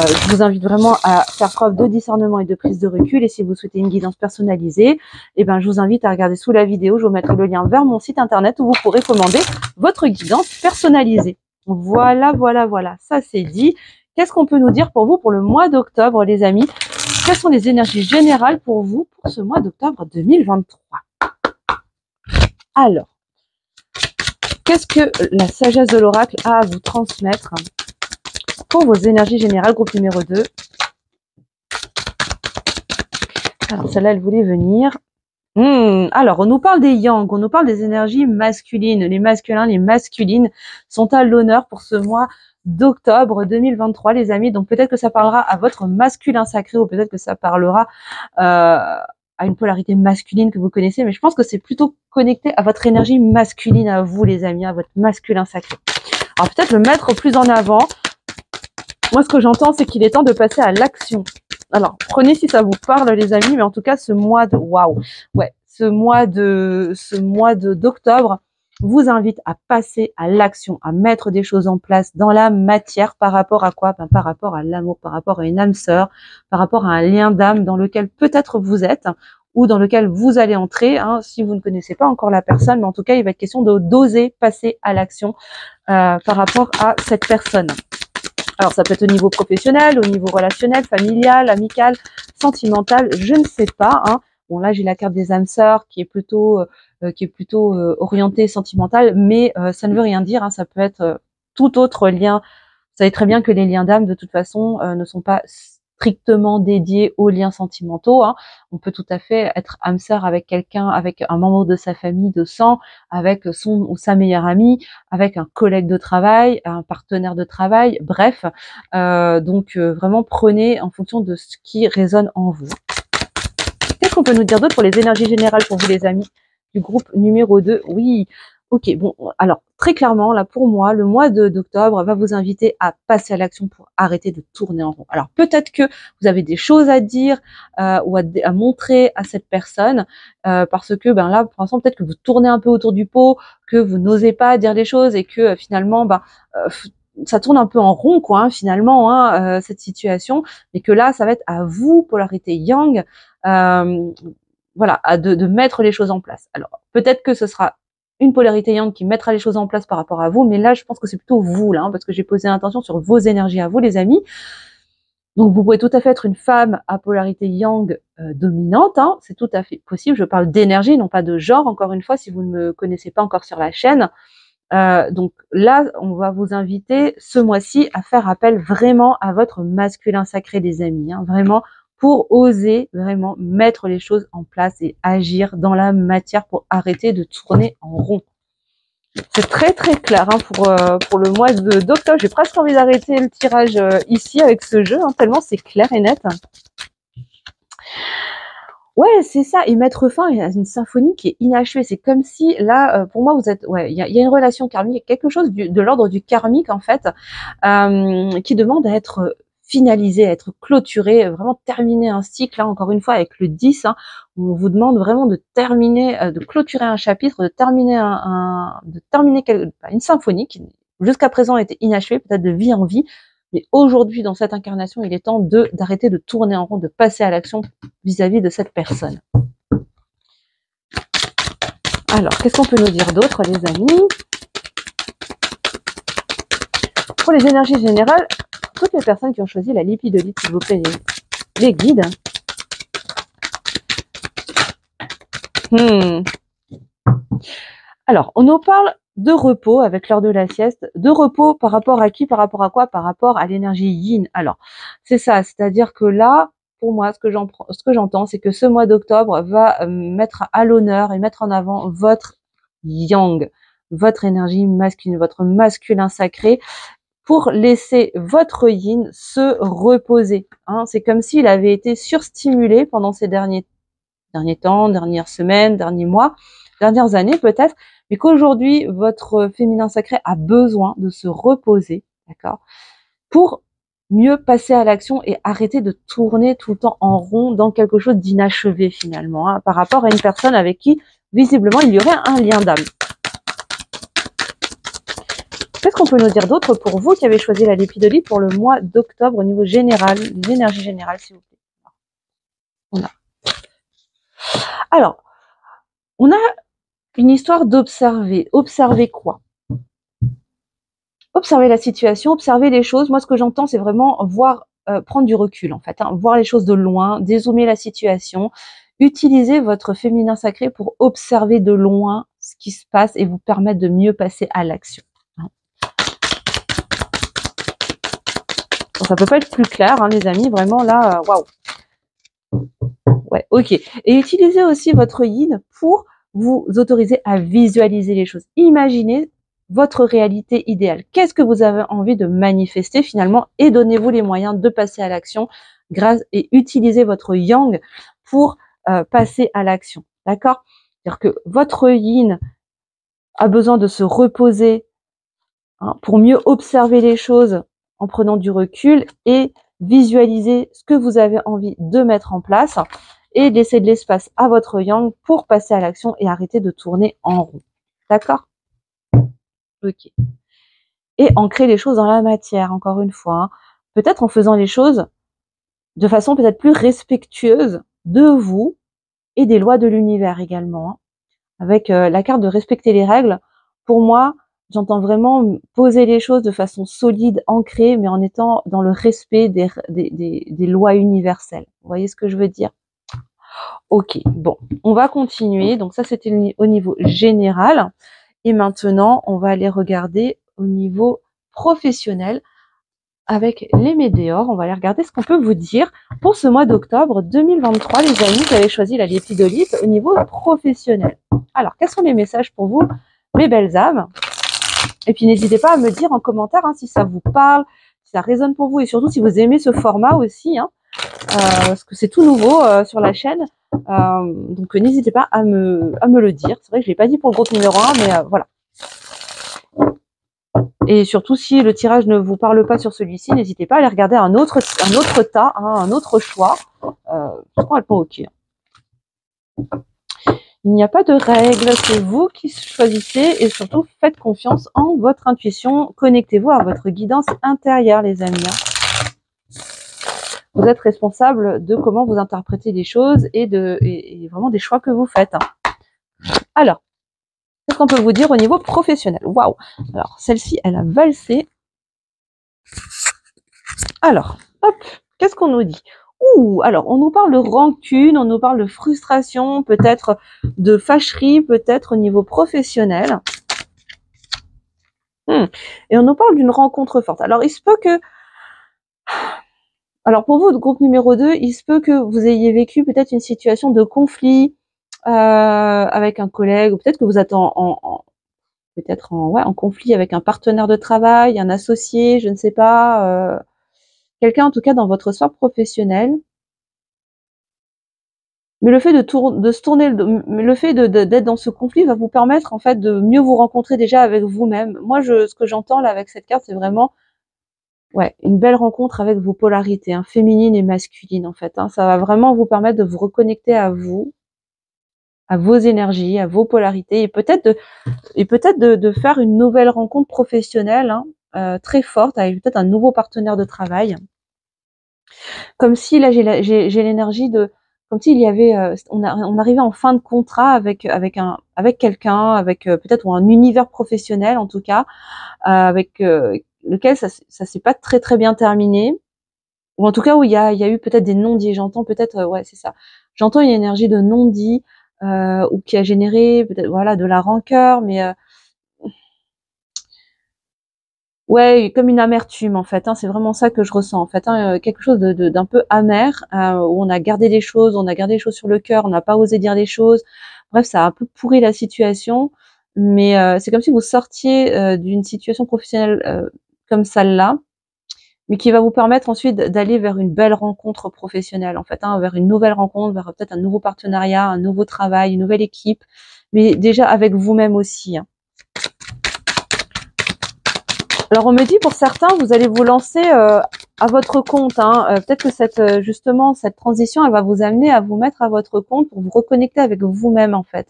je vous invite vraiment à faire preuve de discernement et de prise de recul. Et si vous souhaitez une guidance personnalisée, je vous invite à regarder sous la vidéo. Je vous mettrai le lien vers mon site internet où vous pourrez commander votre guidance personnalisée. Voilà, voilà, voilà. Ça, c'est dit. Qu'est-ce qu'on peut nous dire pour vous pour le mois d'octobre, les amis? Quelles sont les énergies générales pour vous pour ce mois d'octobre 2023? Alors, qu'est-ce que la sagesse de l'oracle a à vous transmettre pour vos énergies générales, groupe numéro 2. Alors, celle-là, elle voulait venir. Alors, on nous parle des yang, on nous parle des énergies masculines. Les masculins, les masculines sont à l'honneur pour ce mois d'octobre 2023, les amis. Donc peut-être que ça parlera à votre masculin sacré ou peut-être que ça parlera à une polarité masculine que vous connaissez, mais je pense que c'est plutôt connecté à votre énergie masculine à vous, les amis, à votre masculin sacré. Alors peut-être le mettre plus en avant. Moi, ce que j'entends, c'est qu'il est temps de passer à l'action. Alors, prenez si ça vous parle, les amis, mais en tout cas, ce mois de, waouh, ouais, ce mois d'octobre vous invite à passer à l'action, à mettre des choses en place dans la matière par rapport à quoi? Ben, par rapport à l'amour, par rapport à une âme sœur, par rapport à un lien d'âme dans lequel peut-être vous êtes ou dans lequel vous allez entrer, hein, si vous ne connaissez pas encore la personne, mais en tout cas, il va être question d'oser passer à l'action par rapport à cette personne. Alors, ça peut être au niveau professionnel, au niveau relationnel, familial, amical, sentimental, je ne sais pas. Hein. Bon, là, j'ai la carte des âmes sœurs qui est plutôt orientée sentimentale, mais ça ne veut rien dire. Hein. Ça peut être tout autre lien. Vous savez très bien que les liens d'âme, de toute façon, ne sont pas strictement dédiés aux liens sentimentaux. Hein. On peut tout à fait être âme sœur avec quelqu'un, avec un membre de sa famille de sang, avec son ou sa meilleure amie, avec un collègue de travail, un partenaire de travail, bref. Donc vraiment prenez en fonction de ce qui résonne en vous. Qu'est-ce qu'on peut nous dire d'autre pour les énergies générales pour vous, les amis du groupe numéro 2? Oui, ok, bon, alors très clairement, là pour moi, le mois d'octobre va vous inviter à passer à l'action pour arrêter de tourner en rond. Alors peut-être que vous avez des choses à dire ou à montrer à cette personne parce que ben là, pour l'instant, peut-être que vous tournez un peu autour du pot, que vous n'osez pas dire les choses et que finalement, ben, ça tourne un peu en rond, quoi, hein, finalement, hein, cette situation, mais que là, ça va être à vous, polarité yang, voilà, de mettre les choses en place. Alors peut-être que ce sera une polarité yang qui mettra les choses en place par rapport à vous, mais là je pense que c'est plutôt vous là, hein, parce que j'ai posé l'intention sur vos énergies à vous, les amis. Donc vous pouvez tout à fait être une femme à polarité yang dominante, hein, c'est tout à fait possible. Je parle d'énergie, non pas de genre, encore une fois, si vous ne me connaissez pas encore sur la chaîne. Donc là, on va vous inviter ce mois-ci à faire appel vraiment à votre masculin sacré, les amis, hein, vraiment pour oser vraiment mettre les choses en place et agir dans la matière pour arrêter de tourner en rond. C'est très très clair hein, pour le mois d'octobre. J'ai presque envie d'arrêter le tirage ici avec ce jeu, hein, tellement c'est clair et net. Ouais, c'est ça, et mettre fin à une symphonie qui est inachevée. C'est comme si, là, pour moi, vous êtes... Ouais, il y a une relation karmique, quelque chose de l'ordre du karmique, en fait, qui demande à être finalisé, à être clôturé, vraiment terminer un cycle, là, encore une fois, avec le 10, hein, on vous demande vraiment de terminer, de clôturer un chapitre, de terminer une symphonie qui, jusqu'à présent, était inachevée, peut-être de vie en vie. Mais aujourd'hui, dans cette incarnation, il est temps d'arrêter de tourner en rond, de passer à l'action vis-à-vis de cette personne. Alors, qu'est-ce qu'on peut nous dire d'autre, les amis? Pour les énergies générales, toutes les personnes qui ont choisi la lipidolite, s'il vous plaît, les guides. Alors, on nous parle de repos avec l'heure de la sieste. De repos par rapport à qui? Par rapport à quoi? Par rapport à l'énergie yin. Alors, c'est ça, c'est-à-dire que là, pour moi, ce que j'entends, c'est que ce mois d'octobre va mettre à l'honneur et mettre en avant votre yang, votre énergie masculine, votre masculin sacré, pour laisser votre yin se reposer. Hein. C'est comme s'il avait été surstimulé pendant ces derniers temps, dernières semaines, derniers mois, dernières années peut-être, mais qu'aujourd'hui, votre féminin sacré a besoin de se reposer, d'accord, pour mieux passer à l'action et arrêter de tourner tout le temps en rond dans quelque chose d'inachevé finalement, hein, par rapport à une personne avec qui, visiblement, il y aurait un lien d'âme. Qu'est-ce qu'on peut nous dire d'autre pour vous qui avez choisi la lipidolite pour le mois d'octobre au niveau général, l'énergie générale, s'il vous plaît? On a. Alors, on a une histoire d'observer. Observer quoi? Observer la situation, observer les choses. Moi, ce que j'entends, c'est vraiment voir, prendre du recul, en fait. Hein, voir les choses de loin, dézoomer la situation. Utilisez votre féminin sacré pour observer de loin ce qui se passe et vous permettre de mieux passer à l'action. Hein. Bon, ça peut pas être plus clair, hein, les amis. Vraiment, là, waouh. Ouais, ok. Et utilisez aussi votre yin pour vous autoriser à visualiser les choses. Imaginez votre réalité idéale. Qu'est-ce que vous avez envie de manifester finalement et donnez-vous les moyens de passer à l'action grâce et utilisez votre yang pour passer à l'action. D'accord? C'est-à-dire que votre yin a besoin de se reposer pour mieux observer les choses en prenant du recul et visualiser ce que vous avez envie de mettre en place et laisser de l'espace à votre yang pour passer à l'action et arrêter de tourner en rond. D'accord? Ok. Et ancrer les choses dans la matière, encore une fois. Peut-être en faisant les choses de façon peut-être plus respectueuse de vous et des lois de l'univers également. Avec la carte de respecter les règles, pour moi, j'entends vraiment poser les choses de façon solide, ancrée, mais en étant dans le respect des lois universelles. Vous voyez ce que je veux dire? Ok, bon, on va continuer. Donc ça, c'était au niveau général. Et maintenant, on va aller regarder au niveau professionnel avec les météores. On va aller regarder ce qu'on peut vous dire pour ce mois d'octobre 2023, les amis qui avez choisi la lépidolite au niveau professionnel. Alors, quels sont les messages pour vous, mes belles âmes? Et puis, n'hésitez pas à me dire en commentaire si ça vous parle, si ça résonne pour vous et surtout si vous aimez ce format aussi, parce que c'est tout nouveau sur la chaîne. Donc, n'hésitez pas à me le dire. C'est vrai que je ne l'ai pas dit pour le groupe numéro 1, mais voilà. Et surtout, si le tirage ne vous parle pas sur celui-ci, n'hésitez pas à aller regarder un autre tas, un autre choix. Complètement ok. Il n'y a pas de règles, c'est vous qui choisissez et surtout faites confiance en votre intuition. Connectez-vous à votre guidance intérieure, les amis. Vous êtes responsable de comment vous interprétez les choses et vraiment des choix que vous faites. Alors, qu'est-ce qu'on peut vous dire au niveau professionnel? Waouh! Alors, celle-ci, elle a valsé. Alors, hop, qu'est-ce qu'on nous dit? Alors, on nous parle de rancune, on nous parle de frustration, peut-être de fâcherie, peut-être au niveau professionnel. Et on nous parle d'une rencontre forte. Alors, il se peut que... Alors, pour vous, le groupe numéro 2, il se peut que vous ayez vécu peut-être une situation de conflit avec un collègue, ou peut-être que vous êtes en conflit avec un partenaire de travail, un associé, je ne sais pas, quelqu'un en tout cas dans votre sphère professionnelle. Mais le fait d'être dans ce conflit va vous permettre en fait de mieux vous rencontrer déjà avec vous-même. Moi, ce que j'entends là avec cette carte, c'est vraiment une belle rencontre avec vos polarités, féminine et masculine en fait. Ça va vraiment vous permettre de vous reconnecter à vous, à vos énergies, à vos polarités, et peut-être de faire une nouvelle rencontre professionnelle très forte avec peut-être un nouveau partenaire de travail. Comme si là j'ai l'énergie de comme s'il y avait on arrivait en fin de contrat avec quelqu'un, avec peut-être un univers professionnel en tout cas, avec lequel ça s'est pas très très bien terminé, ou en tout cas où il y a eu peut-être des non-dits. J'entends peut-être c'est ça. J'entends une énergie de non-dit ou qui a généré peut-être de la rancœur, mais comme une amertume en fait. C'est vraiment ça que je ressens en fait. Quelque chose d'un peu amer où on a gardé les choses, sur le cœur, on n'a pas osé dire les choses. Bref, ça a un peu pourri la situation. Mais c'est comme si vous sortiez d'une situation professionnelle comme celle-là, mais qui va vous permettre ensuite d'aller vers une belle rencontre professionnelle en fait, vers une nouvelle rencontre, vers peut-être un nouveau partenariat, un nouveau travail, une nouvelle équipe, mais déjà avec vous-même aussi. Alors on me dit pour certains, vous allez vous lancer à votre compte. Peut-être que cette transition, elle va vous amener à vous mettre à votre compte pour vous reconnecter avec vous-même en fait.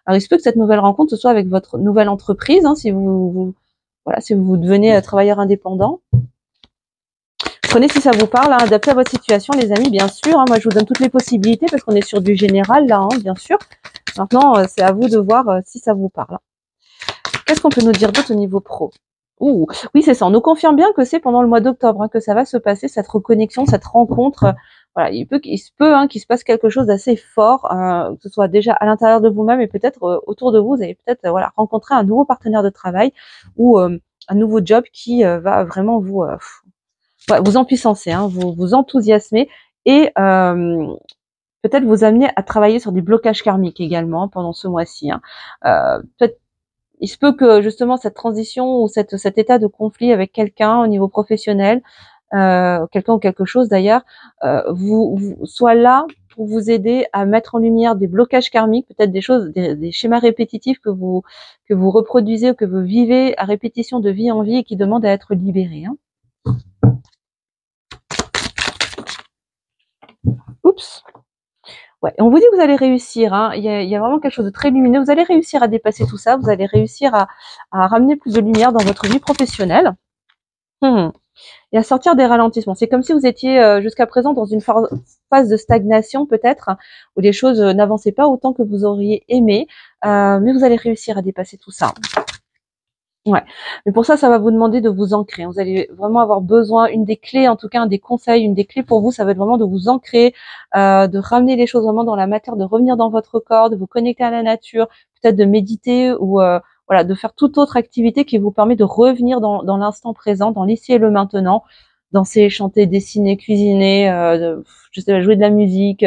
Alors il se peut que cette nouvelle rencontre ce soit avec votre nouvelle entreprise, si vous devenez travailleur indépendant. Prenez si ça vous parle, adaptez à votre situation les amis, bien sûr. Moi je vous donne toutes les possibilités parce qu'on est sur du général là, bien sûr. Maintenant c'est à vous de voir si ça vous parle. Qu'est-ce qu'on peut nous dire d'autre au niveau pro? Oui, c'est ça. On nous confirme bien que c'est pendant le mois d'octobre que ça va se passer, cette reconnexion, cette rencontre. Il se peut qu'il se passe quelque chose d'assez fort, que ce soit déjà à l'intérieur de vous-même et peut-être autour de vous. Vous allez peut-être rencontrer un nouveau partenaire de travail ou un nouveau job qui va vraiment vous empuissancer, vous enthousiasmer et peut-être vous amener à travailler sur des blocages karmiques également pendant ce mois-ci. Peut-être il se peut que justement cette transition ou cet état de conflit avec quelqu'un au niveau professionnel, quelqu'un ou quelque chose d'ailleurs, vous soit là pour vous aider à mettre en lumière des blocages karmiques, peut-être des choses, des schémas répétitifs que vous reproduisez ou que vous vivez à répétition de vie en vie et qui demandent à être libérés. Hein. Oups. Ouais, on vous dit que vous allez réussir. Hein. Il y a vraiment quelque chose de très lumineux. Vous allez réussir à dépasser tout ça. Vous allez réussir à ramener plus de lumière dans votre vie professionnelle. Et à sortir des ralentissements. C'est comme si vous étiez jusqu'à présent dans une phase de stagnation peut-être, où les choses n'avançaient pas autant que vous auriez aimé, mais vous allez réussir à dépasser tout ça. Ouais. Mais pour ça, ça va vous demander de vous ancrer. Vous allez vraiment avoir besoin, une des clés, en tout cas, un des conseils, une des clés pour vous, ça va être vraiment de vous ancrer, de ramener les choses vraiment dans la matière, de revenir dans votre corps, de vous connecter à la nature, peut-être de méditer ou voilà, de faire toute autre activité qui vous permet de revenir dans l'instant présent, dans l'ici et le maintenant, danser, chanter, dessiner, cuisiner, je sais pas, jouer de la musique,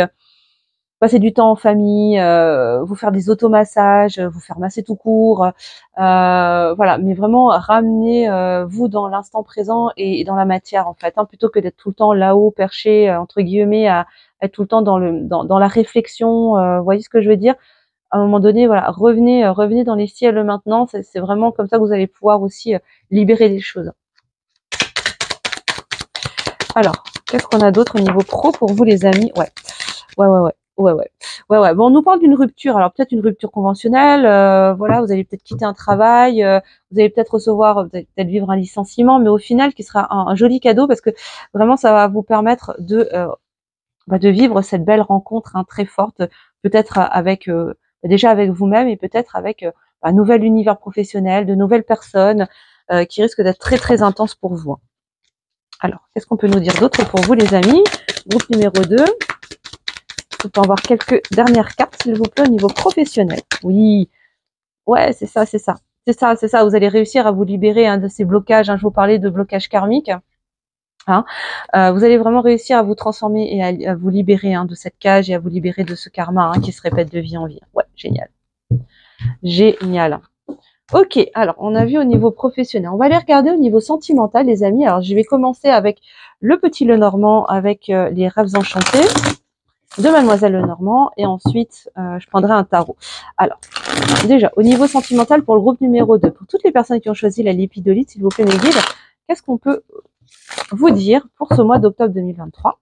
passer du temps en famille, vous faire des automassages, vous faire masser tout court, voilà, mais vraiment ramener vous dans l'instant présent et dans la matière en fait, hein, plutôt que d'être tout le temps là-haut perché entre guillemets à être tout le temps dans la réflexion. Vous voyez ce que je veux dire? À un moment donné, voilà, revenez dans les ici et le maintenant. C'est vraiment comme ça que vous allez pouvoir aussi libérer les choses. Alors, qu'est-ce qu'on a d'autre au niveau pro pour vous les amis? Ouais. Bon, on nous parle d'une rupture. Alors peut-être une rupture conventionnelle. Voilà, vous allez peut-être quitter un travail, vous allez peut-être recevoir, vous allez peut-être vivre un licenciement, mais au final, qui sera un joli cadeau parce que vraiment, ça va vous permettre de vivre cette belle rencontre hein, très forte, peut-être avec déjà avec vous-même et peut-être avec un nouvel univers professionnel, de nouvelles personnes qui risquent d'être très très intenses pour vous. Alors, qu'est-ce qu'on peut nous dire d'autre pour vous les amis? Groupe numéro 2. On peut avoir quelques dernières cartes, s'il vous plaît, au niveau professionnel. Oui, ouais, c'est ça. Vous allez réussir à vous libérer hein, de ces blocages. Hein, je vous parlais de blocages karmiques. Hein. Vous allez vraiment réussir à vous transformer et à vous libérer hein, de cette cage et à vous libérer de ce karma hein, qui se répète de vie en vie. Ouais, génial. Génial. Ok, alors on a vu au niveau professionnel. On va aller regarder au niveau sentimental, les amis. Alors je vais commencer avec le petit Lenormand, avec les rêves enchantés de Mademoiselle Lenormand et ensuite je prendrai un tarot. Alors, déjà, au niveau sentimental pour le groupe numéro 2, pour toutes les personnes qui ont choisi la lépidolite, s'il vous plaît mes guides, qu'est-ce qu'on peut vous dire pour ce mois d'octobre 2023?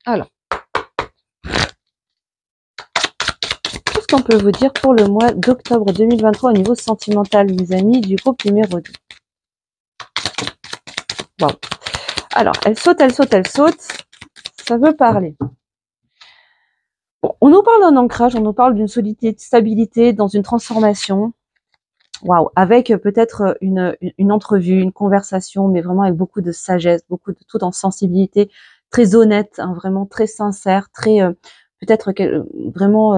Alors, qu'est-ce qu'on peut vous dire pour le mois d'octobre 2023 au niveau sentimental, les amis du groupe numéro 2? Wow. Alors, elle saute. Ça veut parler. Bon, on nous parle d'un ancrage, on nous parle d'une solidité, de stabilité dans une transformation. Waouh, avec peut-être une entrevue, une conversation, mais vraiment avec beaucoup de sagesse, beaucoup de tout en sensibilité, très honnête, hein, vraiment très sincère, très peut-être vraiment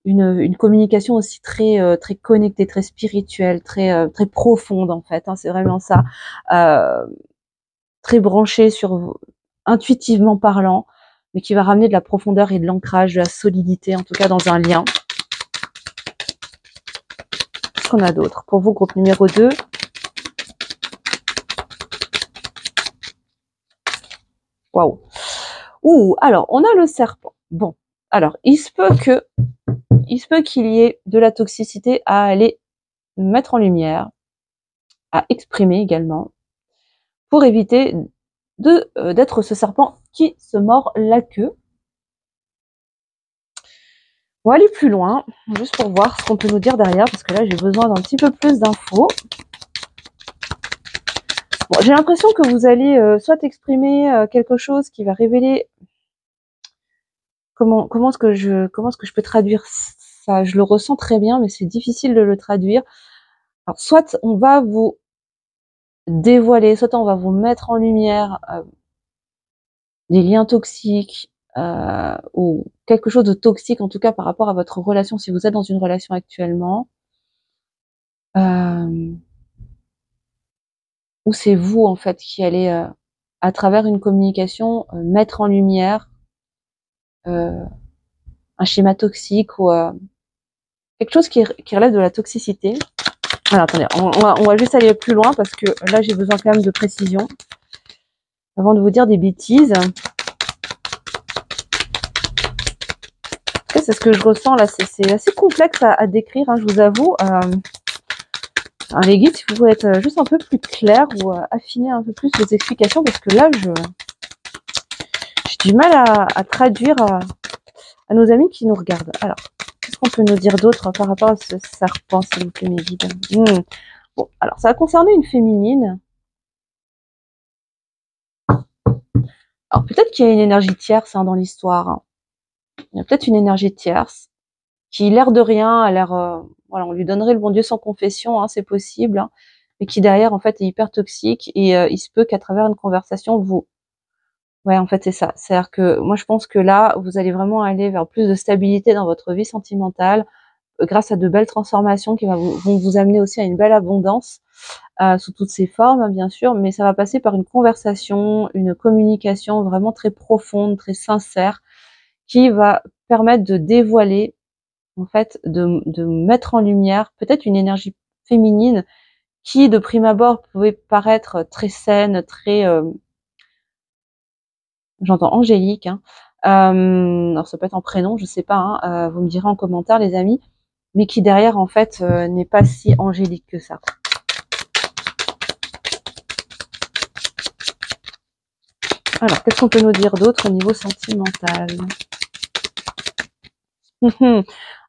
une communication aussi très connectée, très spirituelle, très profonde en fait. Hein, c'est vraiment ça, très branchée sur intuitivement parlant, mais qui va ramener de la profondeur et de l'ancrage, de la solidité, en tout cas dans un lien. Qu'est-ce qu'on a d'autre pour vous, groupe numéro 2? Waouh. Ouh, alors, on a le serpent. Bon, alors, il se peut qu'il y ait de la toxicité à aller mettre en lumière, à exprimer également, pour éviter d'être ce serpent qui se mord la queue. On va aller plus loin, juste pour voir ce qu'on peut nous dire derrière, parce que là, j'ai besoin d'un petit peu plus d'infos. Bon, j'ai l'impression que vous allez soit exprimer quelque chose qui va révéler comment est-ce que je peux traduire ça. Je le ressens très bien, mais c'est difficile de le traduire. Alors, soit on va vous dévoiler, soit on va vous mettre en lumière des liens toxiques ou quelque chose de toxique, en tout cas par rapport à votre relation, si vous êtes dans une relation actuellement. ou c'est vous en fait qui allez à travers une communication mettre en lumière un schéma toxique ou quelque chose qui relève de la toxicité. Alors attendez, on va juste aller plus loin parce que là j'ai besoin quand même de précision avant de vous dire des bêtises. C'est ce que je ressens là, c'est assez complexe à décrire, hein, je vous avoue. Alors les guides, si vous pouvez être juste un peu plus clair ou affiner un peu plus vos explications, parce que là, j'ai du mal à traduire à nos amis qui nous regardent. Alors, qu'est-ce qu'on peut nous dire d'autre par rapport à ce serpent, s'il vous plaît, mes guides? Bon, alors ça va concerner une féminine. Alors peut-être qu'il y a une énergie tierce dans l'histoire. Hein. Il y a peut-être une énergie tierce qui, l'air de rien, a l'air... voilà, on lui donnerait le bon Dieu sans confession, hein, c'est possible, hein, mais qui derrière, en fait, est hyper toxique et il se peut qu'à travers une conversation, vous... Ouais, en fait, c'est ça. C'est-à-dire que moi, je pense que là, vous allez vraiment aller vers plus de stabilité dans votre vie sentimentale grâce à de belles transformations qui vont vous amener aussi à une belle abondance sous toutes ses formes, hein, bien sûr, mais ça va passer par une conversation, une communication vraiment très profonde, très sincère, qui va permettre de dévoiler, en fait, de mettre en lumière peut-être une énergie féminine qui, de prime abord, pouvait paraître très saine, très, j'entends angélique, hein. Alors ça peut être en prénom, je sais pas, hein, vous me direz en commentaire, les amis, mais qui derrière, en fait, n'est pas si angélique que ça. Alors, qu'est-ce qu'on peut nous dire d'autre au niveau sentimental?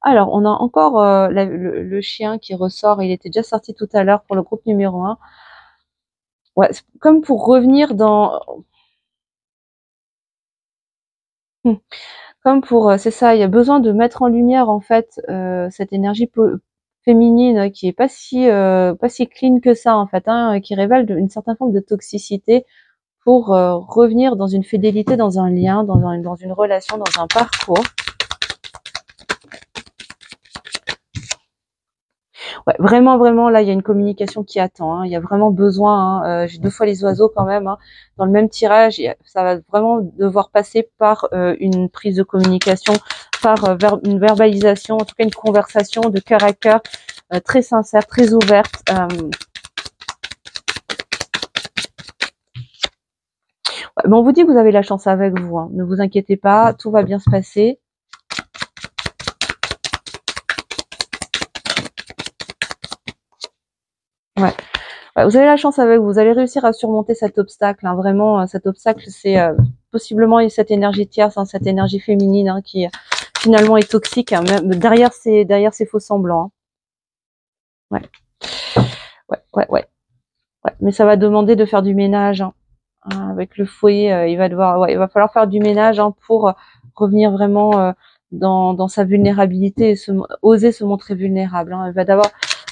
Alors, on a encore le chien qui ressort. Il était déjà sorti tout à l'heure pour le groupe numéro 1. Ouais, comme pour revenir dans... Comme pour... c'est ça, il y a besoin de mettre en lumière, en fait, cette énergie féminine qui est pas si clean que ça, en fait, hein, qui révèle une certaine forme de toxicité pour revenir dans une fidélité, dans un lien, dans une relation, dans un parcours. Ouais, vraiment, vraiment, là, il y a une communication qui attend. Hein. Il y a vraiment besoin. Hein. J'ai 2 fois les oiseaux quand même. Hein. Dans le même tirage, ça va vraiment devoir passer par une prise de communication, par une verbalisation, en tout cas une conversation de cœur à cœur, très sincère, très ouverte. Ouais, mais on vous dit que vous avez la chance avec vous. Hein. Ne vous inquiétez pas, tout va bien se passer. Ouais. Vous avez la chance avec vous allez réussir à surmonter cet obstacle. Hein. Vraiment, cet obstacle, c'est possiblement cette énergie tierce, hein, cette énergie féminine hein, qui finalement est toxique. Hein, même derrière ces faux semblants. Hein. Ouais. Mais ça va demander de faire du ménage hein. Avec le fouet. Il va falloir faire du ménage hein, pour revenir vraiment dans sa vulnérabilité et oser se montrer vulnérable. Hein.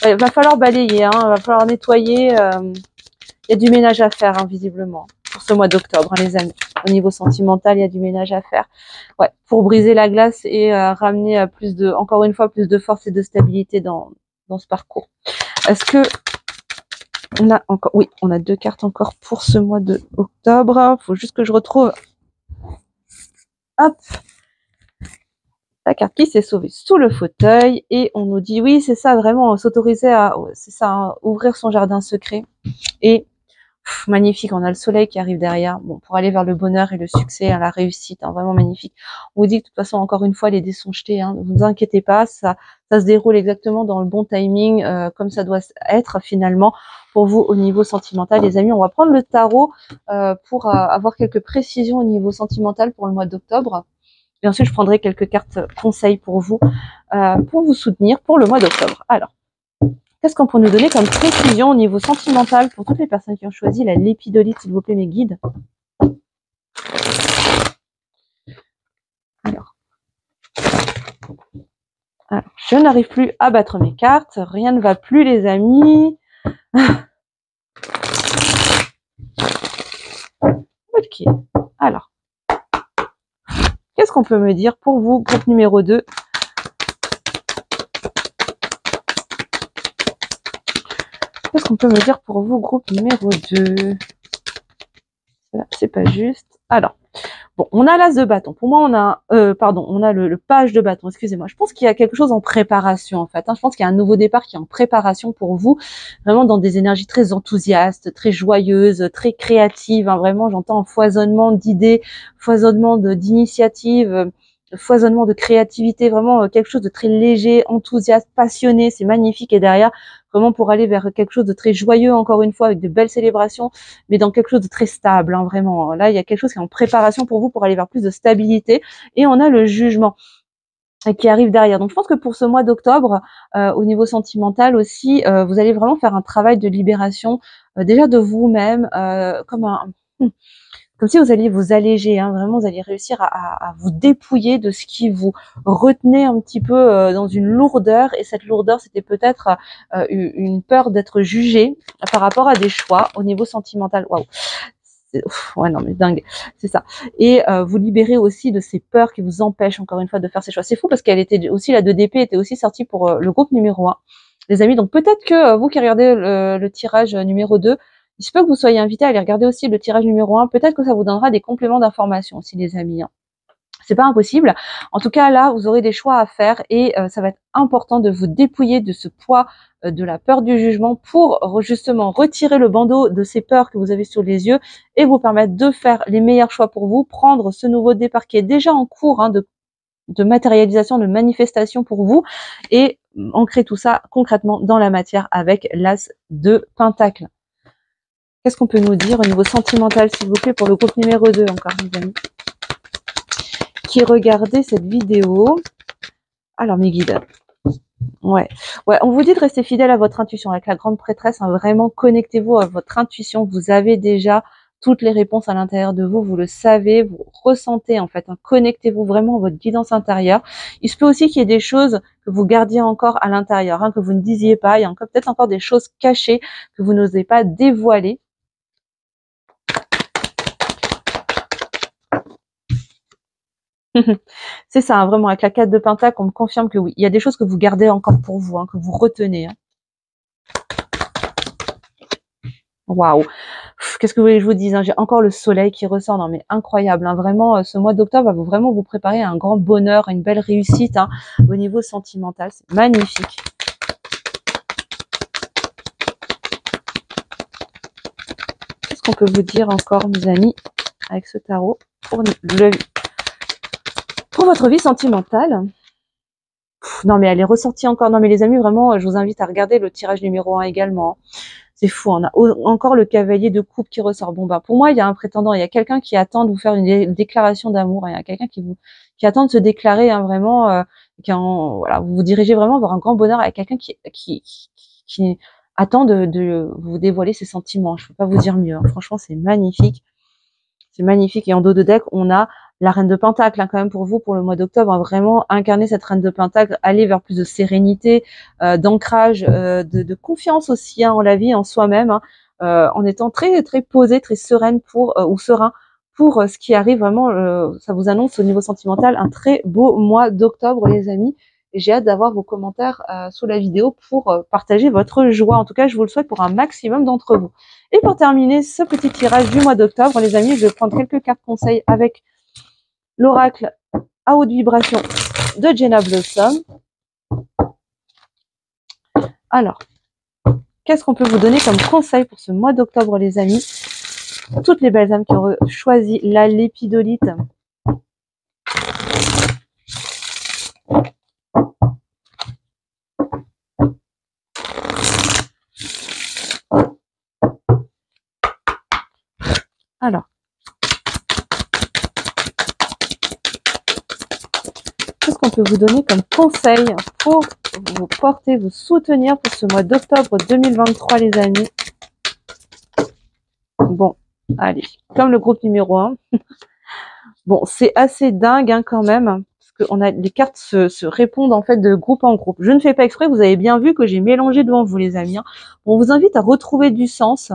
Il va falloir balayer, hein, il va falloir nettoyer. Il y a du ménage à faire, hein, visiblement, pour ce mois d'octobre, hein, les amis. Au niveau sentimental, il y a du ménage à faire. Ouais, pour briser la glace et ramener encore une fois, plus de force et de stabilité dans ce parcours. Est-ce que on a encore, oui, on a 2 cartes encore pour ce mois de octobre. Faut juste que je retrouve. Hop. La carte qui s'est sauvée sous le fauteuil et on nous dit oui c'est ça vraiment s'autoriser à ouvrir son jardin secret et magnifique, on a le soleil qui arrive derrière bon pour aller vers le bonheur et le succès, hein, la réussite, hein, vraiment magnifique. On vous dit que de toute façon encore une fois les dés sont jetés, hein, ne vous inquiétez pas, ça se déroule exactement dans le bon timing comme ça doit être finalement pour vous au niveau sentimental les amis. On va prendre le tarot pour avoir quelques précisions au niveau sentimental pour le mois d'octobre. Et ensuite, je prendrai quelques cartes conseils pour vous soutenir pour le mois d'octobre. Alors, qu'est-ce qu'on peut nous donner comme précision au niveau sentimental pour toutes les personnes qui ont choisi la lépidolite, s'il vous plaît, mes guides? Alors, je n'arrive plus à battre mes cartes. Rien ne va plus, les amis. Ok. Alors, qu'est-ce qu'on peut me dire pour vous, groupe numéro 2? Qu'est-ce qu'on peut me dire pour vous, groupe numéro 2? C'est pas juste. Alors, bon, on a l'as de bâton. Pour moi, on a, on a le page de bâton. Excusez-moi. Je pense qu'il y a quelque chose en préparation, en fait. Hein. Je pense qu'il y a un nouveau départ qui est en préparation pour vous, vraiment dans des énergies très enthousiastes, très joyeuses, très créatives. Hein. Vraiment, j'entends un foisonnement d'idées, foisonnement d'initiatives, foisonnement de créativité. Vraiment quelque chose de très léger, enthousiaste, passionné. C'est magnifique. Et derrière, vraiment pour aller vers quelque chose de très joyeux, encore une fois, avec de belles célébrations, mais dans quelque chose de très stable, hein, vraiment. Là, il y a quelque chose qui est en préparation pour vous pour aller vers plus de stabilité. Et on a le jugement qui arrive derrière. Donc, je pense que pour ce mois d'octobre, au niveau sentimental aussi, vous allez vraiment faire un travail de libération, déjà de vous-même, comme si vous alliez vous alléger, hein, vraiment vous alliez réussir à vous dépouiller de ce qui vous retenait un petit peu dans une lourdeur, et cette lourdeur c'était peut-être une peur d'être jugé par rapport à des choix au niveau sentimental. Waouh, ouais non mais dingue, c'est ça. Et vous libérez aussi de ces peurs qui vous empêchent encore une fois de faire ces choix. C'est fou parce qu'elle était aussi, la 2DP était aussi sortie pour le groupe numéro 1, les amis. Donc peut-être que vous qui regardez le tirage numéro 2, il se peut que vous soyez invité à aller regarder aussi le tirage numéro 1. Peut-être que ça vous donnera des compléments d'information aussi, les amis. Hein. C'est pas impossible. En tout cas, là, vous aurez des choix à faire et ça va être important de vous dépouiller de ce poids de la peur du jugement pour justement retirer le bandeau de ces peurs que vous avez sur les yeux et vous permettre de faire les meilleurs choix pour vous, prendre ce nouveau départ qui est déjà en cours hein, de matérialisation, de manifestation pour vous et ancrer tout ça concrètement dans la matière avec l'as de Pentacle. Qu'est-ce qu'on peut nous dire au niveau sentimental, s'il vous plaît, pour le groupe numéro 2, encore, mes amis, qui regardait cette vidéo? Alors, mes guides. Ouais, on vous dit de rester fidèle à votre intuition. Avec la grande prêtresse, hein, vraiment, connectez-vous à votre intuition. Vous avez déjà toutes les réponses à l'intérieur de vous. Vous le savez, vous ressentez, en fait. Hein, connectez-vous vraiment à votre guidance intérieure. Il se peut aussi qu'il y ait des choses que vous gardiez encore à l'intérieur, hein, que vous ne disiez pas. Il y a peut-être encore des choses cachées que vous n'osez pas dévoiler. C'est ça, hein, vraiment, avec la 4 de Pentacle, on me confirme que oui, il y a des choses que vous gardez encore pour vous, hein, que vous retenez. Hein. Waouh, qu'est-ce que vous voulez que je vous dise, hein, j'ai encore le soleil qui ressort, non mais incroyable, hein, vraiment, ce mois d'octobre va vraiment vous préparer à un grand bonheur, à une belle réussite hein, au niveau sentimental, c'est magnifique. Qu'est-ce qu'on peut vous dire encore, mes amis, avec ce tarot pour votre vie sentimentale? Non mais elle est ressortie encore. Non mais les amis, vraiment, je vous invite à regarder le tirage numéro 1 également. C'est fou, on a encore le cavalier de coupe qui ressort. Bon bah pour moi, il y a un prétendant, il y a quelqu'un qui attend de vous faire une déclaration d'amour. Il y a quelqu'un qui attend de se déclarer hein, vraiment. Voilà, vous vous dirigez vraiment vers un grand bonheur avec quelqu'un qui attend de vous dévoiler ses sentiments. Je peux pas vous dire mieux. Hein. Franchement, c'est magnifique. C'est magnifique. Et en dos de deck, on a la reine de Pentacle, hein, quand même pour vous, pour le mois d'octobre, hein, vraiment incarner cette reine de Pentacle, aller vers plus de sérénité, d'ancrage, de confiance aussi hein, en la vie, en soi-même, hein, en étant très très posée, très sereine ou serein pour ce qui arrive. Vraiment, ça vous annonce au niveau sentimental un très beau mois d'octobre, les amis. Et j'ai hâte d'avoir vos commentaires sous la vidéo pour partager votre joie. En tout cas, je vous le souhaite pour un maximum d'entre vous. Et pour terminer ce petit tirage du mois d'octobre, les amis, je vais prendre quelques cartes conseils avec l'oracle à haute vibration de Jenna Blossom. Alors, qu'est-ce qu'on peut vous donner comme conseil pour ce mois d'octobre, les amis? Toutes les belles âmes qui ont choisi la lépidolite. Alors, qu'est-ce qu'on peut vous donner comme conseil pour vous porter, vous soutenir pour ce mois d'octobre 2023, les amis? Bon, allez, comme le groupe numéro 1. Bon, c'est assez dingue hein, quand même, parce que les cartes se répondent en fait de groupe en groupe. Je ne fais pas exprès, vous avez bien vu que j'ai mélangé devant vous, les amis. Hein. On vous invite à retrouver du sens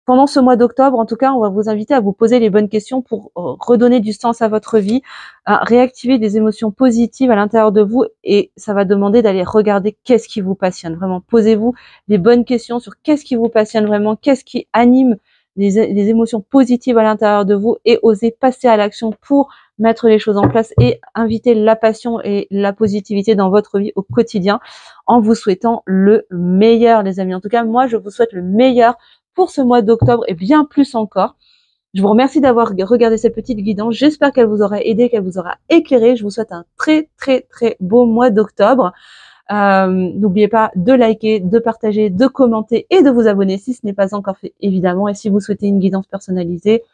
pendant ce mois d'octobre, en tout cas, on va vous inviter à vous poser les bonnes questions pour redonner du sens à votre vie, à réactiver des émotions positives à l'intérieur de vous, et ça va demander d'aller regarder qu'est-ce qui vous passionne. Vraiment, posez-vous les bonnes questions sur qu'est-ce qui vous passionne vraiment, qu'est-ce qui anime les émotions positives à l'intérieur de vous, et osez passer à l'action pour mettre les choses en place et inviter la passion et la positivité dans votre vie au quotidien, en vous souhaitant le meilleur, les amis. En tout cas, moi, je vous souhaite le meilleur pour ce mois d'octobre et bien plus encore. Je vous remercie d'avoir regardé cette petite guidance. J'espère qu'elle vous aura aidé, qu'elle vous aura éclairé. Je vous souhaite un très très très beau mois d'octobre. N'oubliez pas de liker, de partager, de commenter et de vous abonner si ce n'est pas encore fait, évidemment. Et si vous souhaitez une guidance personnalisée,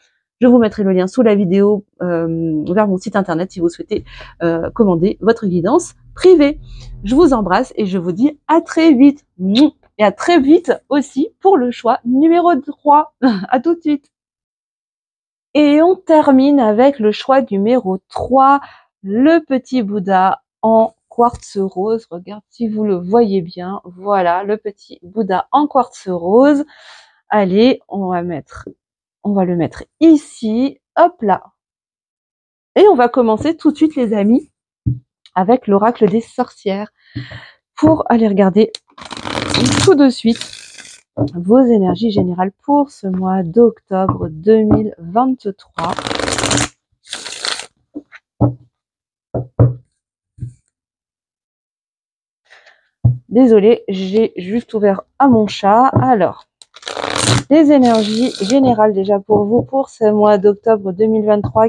je vous mettrai le lien sous la vidéo vers mon site internet si vous souhaitez commander votre guidance privée. Je vous embrasse et je vous dis à très vite. Et à très vite aussi pour le choix numéro 3. À tout de suite. Et on termine avec le choix numéro 3, le petit Bouddha en quartz rose. Regarde si vous le voyez bien. Voilà, le petit Bouddha en quartz rose. Allez, on va le mettre ici. Hop là. Et on va commencer tout de suite, les amis, avec l'oracle des sorcières. Pour aller regarder tout de suite vos énergies générales pour ce mois d'octobre 2023. Désolée, j'ai juste ouvert à mon chat. Alors, les énergies générales déjà pour vous pour ce mois d'octobre 2023.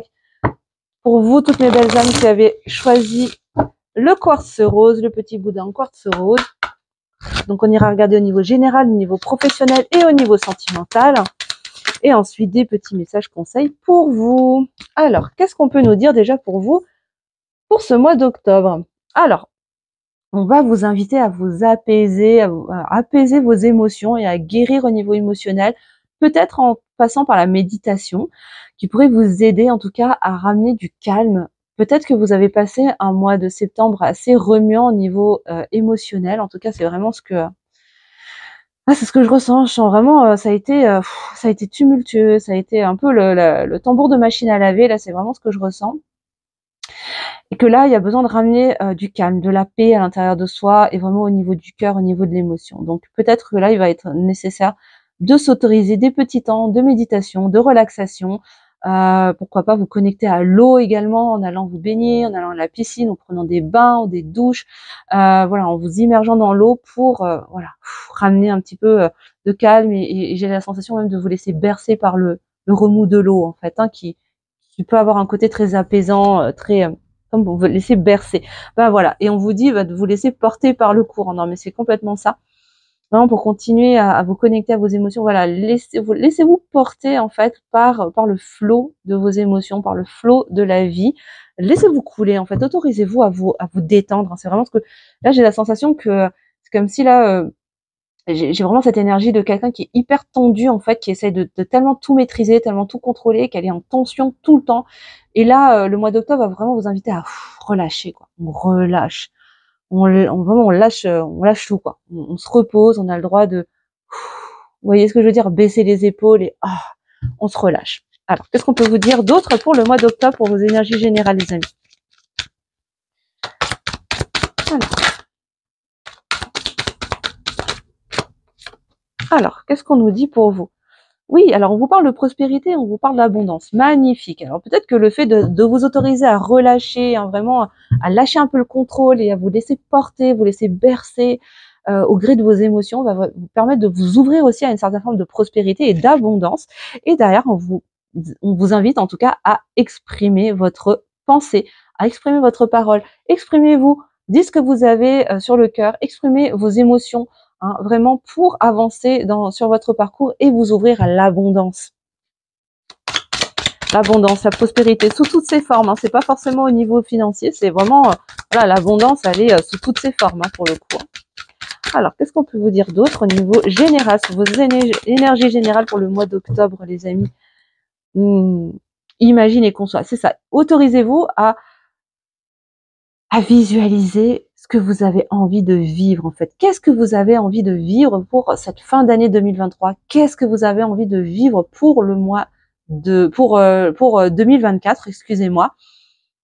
Pour vous, toutes mes belles âmes qui avez choisi le quartz rose, le petit Bouddha en quartz rose. Donc, on ira regarder au niveau général, au niveau professionnel et au niveau sentimental. Et ensuite, des petits messages conseils pour vous. Alors, qu'est-ce qu'on peut nous dire déjà pour vous pour ce mois d'octobre? Alors, on va vous inviter à vous apaiser, à apaiser vos émotions et à guérir au niveau émotionnel, peut-être en passant par la méditation, qui pourrait vous aider en tout cas à ramener du calme. Peut-être que vous avez passé un mois de septembre assez remuant au niveau émotionnel. En tout cas, c'est vraiment ce que c'est ce que je ressens. Je sens vraiment ça a été tumultueux, ça a été un peu le tambour de machine à laver. Là, c'est vraiment ce que je ressens. Et que là, il y a besoin de ramener du calme, de la paix à l'intérieur de soi et vraiment au niveau du cœur, au niveau de l'émotion. Donc peut-être que là, il va être nécessaire de s'autoriser des petits temps de méditation, de relaxation. Pourquoi pas vous connecter à l'eau également en allant vous baigner, en allant à la piscine, en prenant des bains ou des douches, voilà, en vous immergeant dans l'eau pour voilà, ramener un petit peu de calme et j'ai la sensation même de vous laisser bercer par le remous de l'eau en fait, hein, qui peut avoir un côté très apaisant, très comme vous laisser bercer. Ben voilà, et on vous dit de vous laisser porter par le courant. Non mais c'est complètement ça. Vraiment pour continuer à vous connecter à vos émotions, voilà, laissez-vous porter en fait par le flot de vos émotions, par le flot de la vie. Laissez-vous couler en fait, autorisez-vous à vous détendre. C'est vraiment ce que là j'ai la sensation que c'est comme si là j'ai vraiment cette énergie de quelqu'un qui est hyper tendu en fait, qui essaie de tellement tout maîtriser, tellement tout contrôler, qu'elle est en tension tout le temps. Et là, le mois d'octobre va vraiment vous inviter à relâcher, quoi. On relâche, vraiment on lâche tout, quoi. On se repose, on a le droit de, vous voyez ce que je veux dire, baisser les épaules et on se relâche. Alors, qu'est-ce qu'on peut vous dire d'autre pour le mois d'octobre pour vos énergies générales, les amis? Alors, qu'est-ce qu'on nous dit pour vous? Oui, alors on vous parle de prospérité, on vous parle d'abondance. Magnifique. Alors peut-être que le fait de vous autoriser à relâcher, hein, vraiment à lâcher un peu le contrôle et à vous laisser porter, vous laisser bercer au gré de vos émotions va vous permettre de vous ouvrir aussi à une certaine forme de prospérité et d'abondance. Et derrière, on vous invite en tout cas à exprimer votre pensée, à exprimer votre parole. Exprimez-vous, dites ce que vous avez sur le cœur, exprimez vos émotions. Hein, vraiment pour avancer sur votre parcours et vous ouvrir à l'abondance. L'abondance, la prospérité, sous toutes ses formes. Hein, c'est pas forcément au niveau financier, c'est vraiment voilà, l'abondance, elle est sous toutes ses formes hein, pour le coup. Alors, qu'est-ce qu'on peut vous dire d'autre au niveau général, sur vos énergies générales pour le mois d'octobre, les amis? Imaginez qu'on soit, c'est ça. Autorisez-vous à visualiser ce que vous avez envie de vivre en fait. Qu'est-ce que vous avez envie de vivre pour cette fin d'année 2023? Qu'est-ce que vous avez envie de vivre pour le mois de pour 2024, excusez-moi.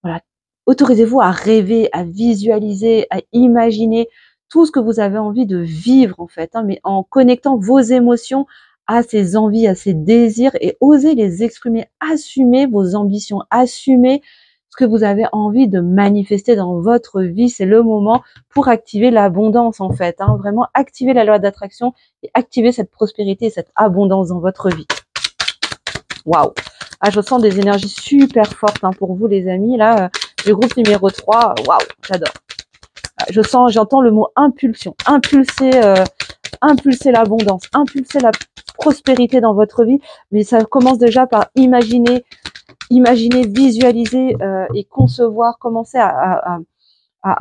Voilà. Autorisez-vous à rêver, à visualiser, à imaginer tout ce que vous avez envie de vivre en fait, hein, mais en connectant vos émotions à ces envies, à ces désirs et osez les exprimer, assumez vos ambitions, assumez ce que vous avez envie de manifester dans votre vie. C'est le moment pour activer l'abondance en fait, hein, vraiment activer la loi d'attraction et activer cette prospérité et cette abondance dans votre vie. Waouh! Ah, je sens des énergies super fortes hein, pour vous les amis. Là, le groupe numéro 3, waouh, j'adore. J'entends le mot impulsion, impulser l'abondance, impulser la prospérité dans votre vie. Mais ça commence déjà par imaginer, visualiser et concevoir, commencer à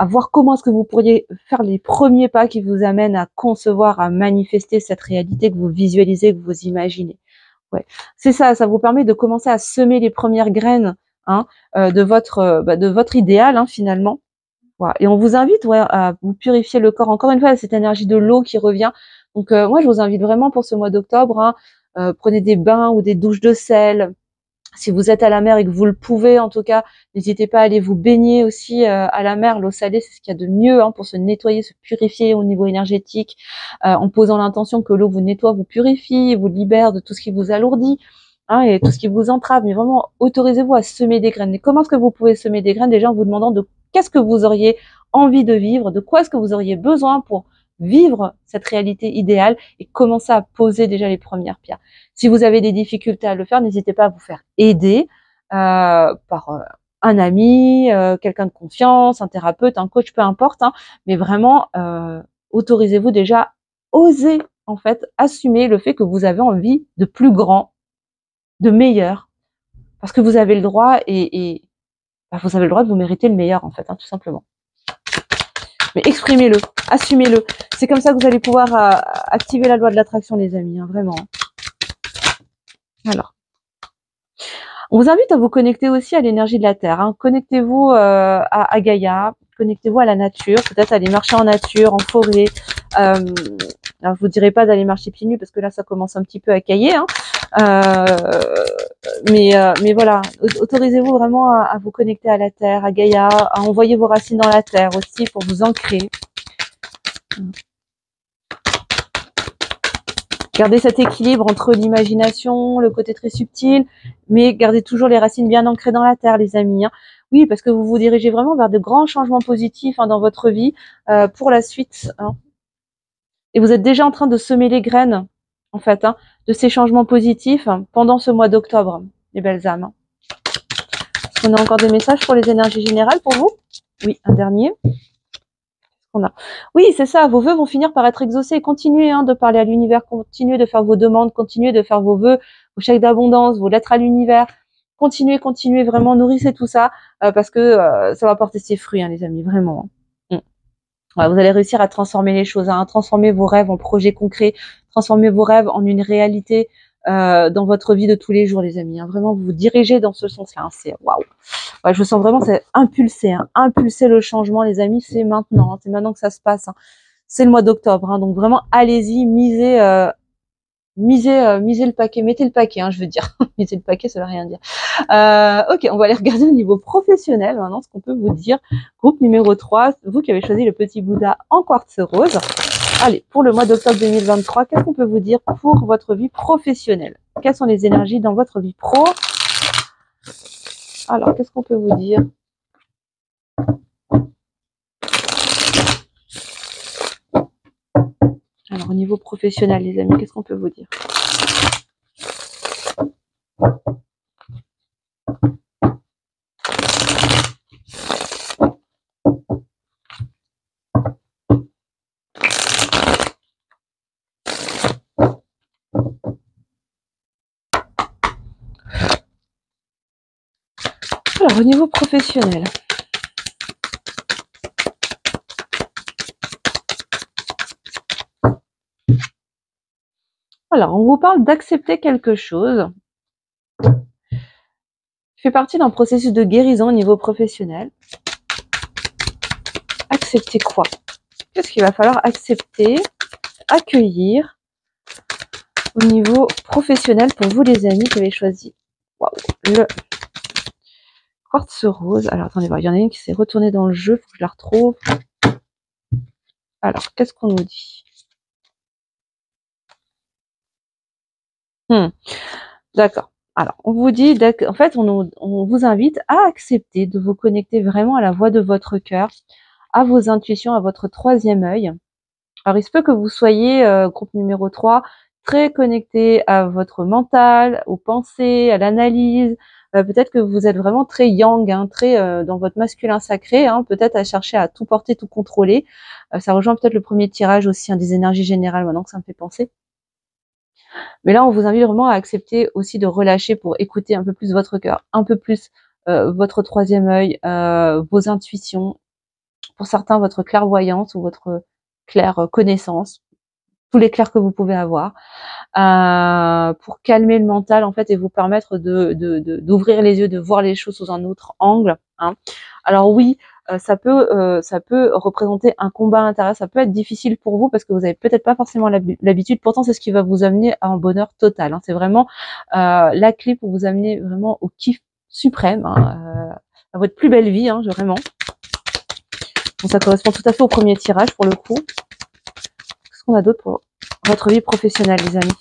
voir comment est-ce que vous pourriez faire les premiers pas qui vous amènent à concevoir, à manifester cette réalité que vous visualisez, que vous imaginez. Ouais, c'est ça, ça vous permet de commencer à semer les premières graines hein, de votre idéal hein, finalement. Voilà. Et on vous invite à vous purifier le corps. Encore une fois, cette énergie de l'eau qui revient. Donc moi, je vous invite vraiment pour ce mois d'octobre, hein, prenez des bains ou des douches de sel. Si vous êtes à la mer et que vous le pouvez, en tout cas, n'hésitez pas à aller vous baigner aussi à la mer. L'eau salée, c'est ce qu'il y a de mieux hein, pour se nettoyer, se purifier au niveau énergétique, en posant l'intention que l'eau vous nettoie, vous purifie, vous libère de tout ce qui vous alourdit hein, et tout ce qui vous entrave. Mais vraiment, autorisez-vous à semer des graines. Et comment est-ce que vous pouvez semer des graines? Déjà en vous demandant de qu'est-ce que vous auriez envie de vivre, de quoi est-ce que vous auriez besoin pour vivre cette réalité idéale et commencer à poser déjà les premières pierres. Si vous avez des difficultés à le faire, n'hésitez pas à vous faire aider par un ami, quelqu'un de confiance, un thérapeute, un coach, peu importe. Hein, mais vraiment, autorisez-vous déjà, osez en fait assumer le fait que vous avez envie de plus grand, de meilleur, parce que vous avez le droit et vous avez le droit de vous mériter le meilleur en fait, hein, tout simplement. Mais exprimez-le, assumez-le. C'est comme ça que vous allez pouvoir activer la loi de l'attraction, les amis, hein, vraiment. Alors, on vous invite à vous connecter aussi à l'énergie de la Terre. Hein. Connectez-vous à Gaïa, connectez-vous à la nature, peut-être aller marcher en nature, en forêt. Alors, je vous dirai pas d'aller marcher pieds nus parce que là, ça commence un petit peu à cailler. Hein. Mais voilà, autorisez-vous vraiment à vous connecter à la Terre, à Gaïa, à envoyer vos racines dans la Terre aussi pour vous ancrer. Gardez cet équilibre entre l'imagination, le côté très subtil, mais gardez toujours les racines bien ancrées dans la terre, les amis. Hein. Oui, parce que vous vous dirigez vraiment vers de grands changements positifs hein, dans votre vie pour la suite. Hein. Et vous êtes déjà en train de semer les graines, en fait, hein, de ces changements positifs pendant ce mois d'octobre, les belles âmes. Est-ce qu'on a encore des messages pour les énergies générales pour vous? Oui, un dernier. Oui, c'est ça, vos vœux vont finir par être exaucés. Continuez hein, de parler à l'univers, continuez de faire vos demandes, continuez de faire vos vœux, vos chèques d'abondance, vos lettres à l'univers. Continuez, vraiment, nourrissez tout ça parce que ça va porter ses fruits, hein, les amis, vraiment. Ouais, vous allez réussir à transformer les choses, hein, transformer vos rêves en projets concrets, transformer vos rêves en une réalité dans votre vie de tous les jours, les amis. Hein. Vraiment, vous vous dirigez dans ce sens-là. Hein. C'est waouh. Ouais, je sens vraiment c'est impulser, hein, impulser le changement, les amis. C'est maintenant, hein, c'est maintenant que ça se passe. Hein. C'est le mois d'octobre, hein, donc vraiment allez-y, misez le paquet, mettez le paquet, hein, je veux dire. Misez le paquet, ça veut rien dire. Ok, on va aller regarder au niveau professionnel maintenant ce qu'on peut vous dire. Groupe numéro 3, vous qui avez choisi le petit Bouddha en quartz rose. Allez, pour le mois d'octobre 2023, qu'est-ce qu'on peut vous dire pour votre vie professionnelle? Quelles sont les énergies dans votre vie pro? Alors, qu'est-ce qu'on peut vous dire? Alors, au niveau professionnel, les amis, qu'est-ce qu'on peut vous dire? Alors, au niveau professionnel. Alors, on vous parle d'accepter quelque chose qui fait partie d'un processus de guérison au niveau professionnel. accepter quoi? Qu'est-ce qu'il va falloir accepter, accueillir au niveau professionnel pour vous les amis qui avez choisi le quartz rose? Alors attendez voir, il y en a une qui s'est retournée dans le jeu, faut que je la retrouve. Alors, qu'est-ce qu'on nous dit? D'accord. Alors, on vous dit, en fait, on vous invite à accepter de vous connecter vraiment à la voix de votre cœur, à vos intuitions, à votre troisième œil. Alors, il se peut que vous soyez, groupe numéro 3, très connecté à votre mental, aux pensées, à l'analyse. Peut-être que vous êtes vraiment très yang, hein, très dans votre masculin sacré, hein, peut-être à chercher à tout porter, tout contrôler. Ça rejoint peut-être le premier tirage aussi, hein, des énergies générales, maintenant que ça me fait penser. Mais là, on vous invite vraiment à accepter aussi de relâcher pour écouter un peu plus votre cœur, un peu plus votre troisième œil, vos intuitions, pour certains votre clairvoyance ou votre claire connaissance, tous les clairs que vous pouvez avoir, pour calmer le mental en fait et vous permettre d'ouvrir les yeux, de voir les choses sous un autre angle. Hein. Alors oui, ça peut représenter un combat intérieur, ça peut être difficile pour vous parce que vous avez peut-être pas forcément l'habitude. Pourtant, c'est ce qui va vous amener à un bonheur total. Hein. C'est vraiment la clé pour vous amener vraiment au kiff suprême, hein, à votre plus belle vie, hein, vraiment. Donc ça correspond tout à fait au premier tirage pour le coup. Qu'est-ce qu'on a d'autre pour votre vie professionnelle, les amis?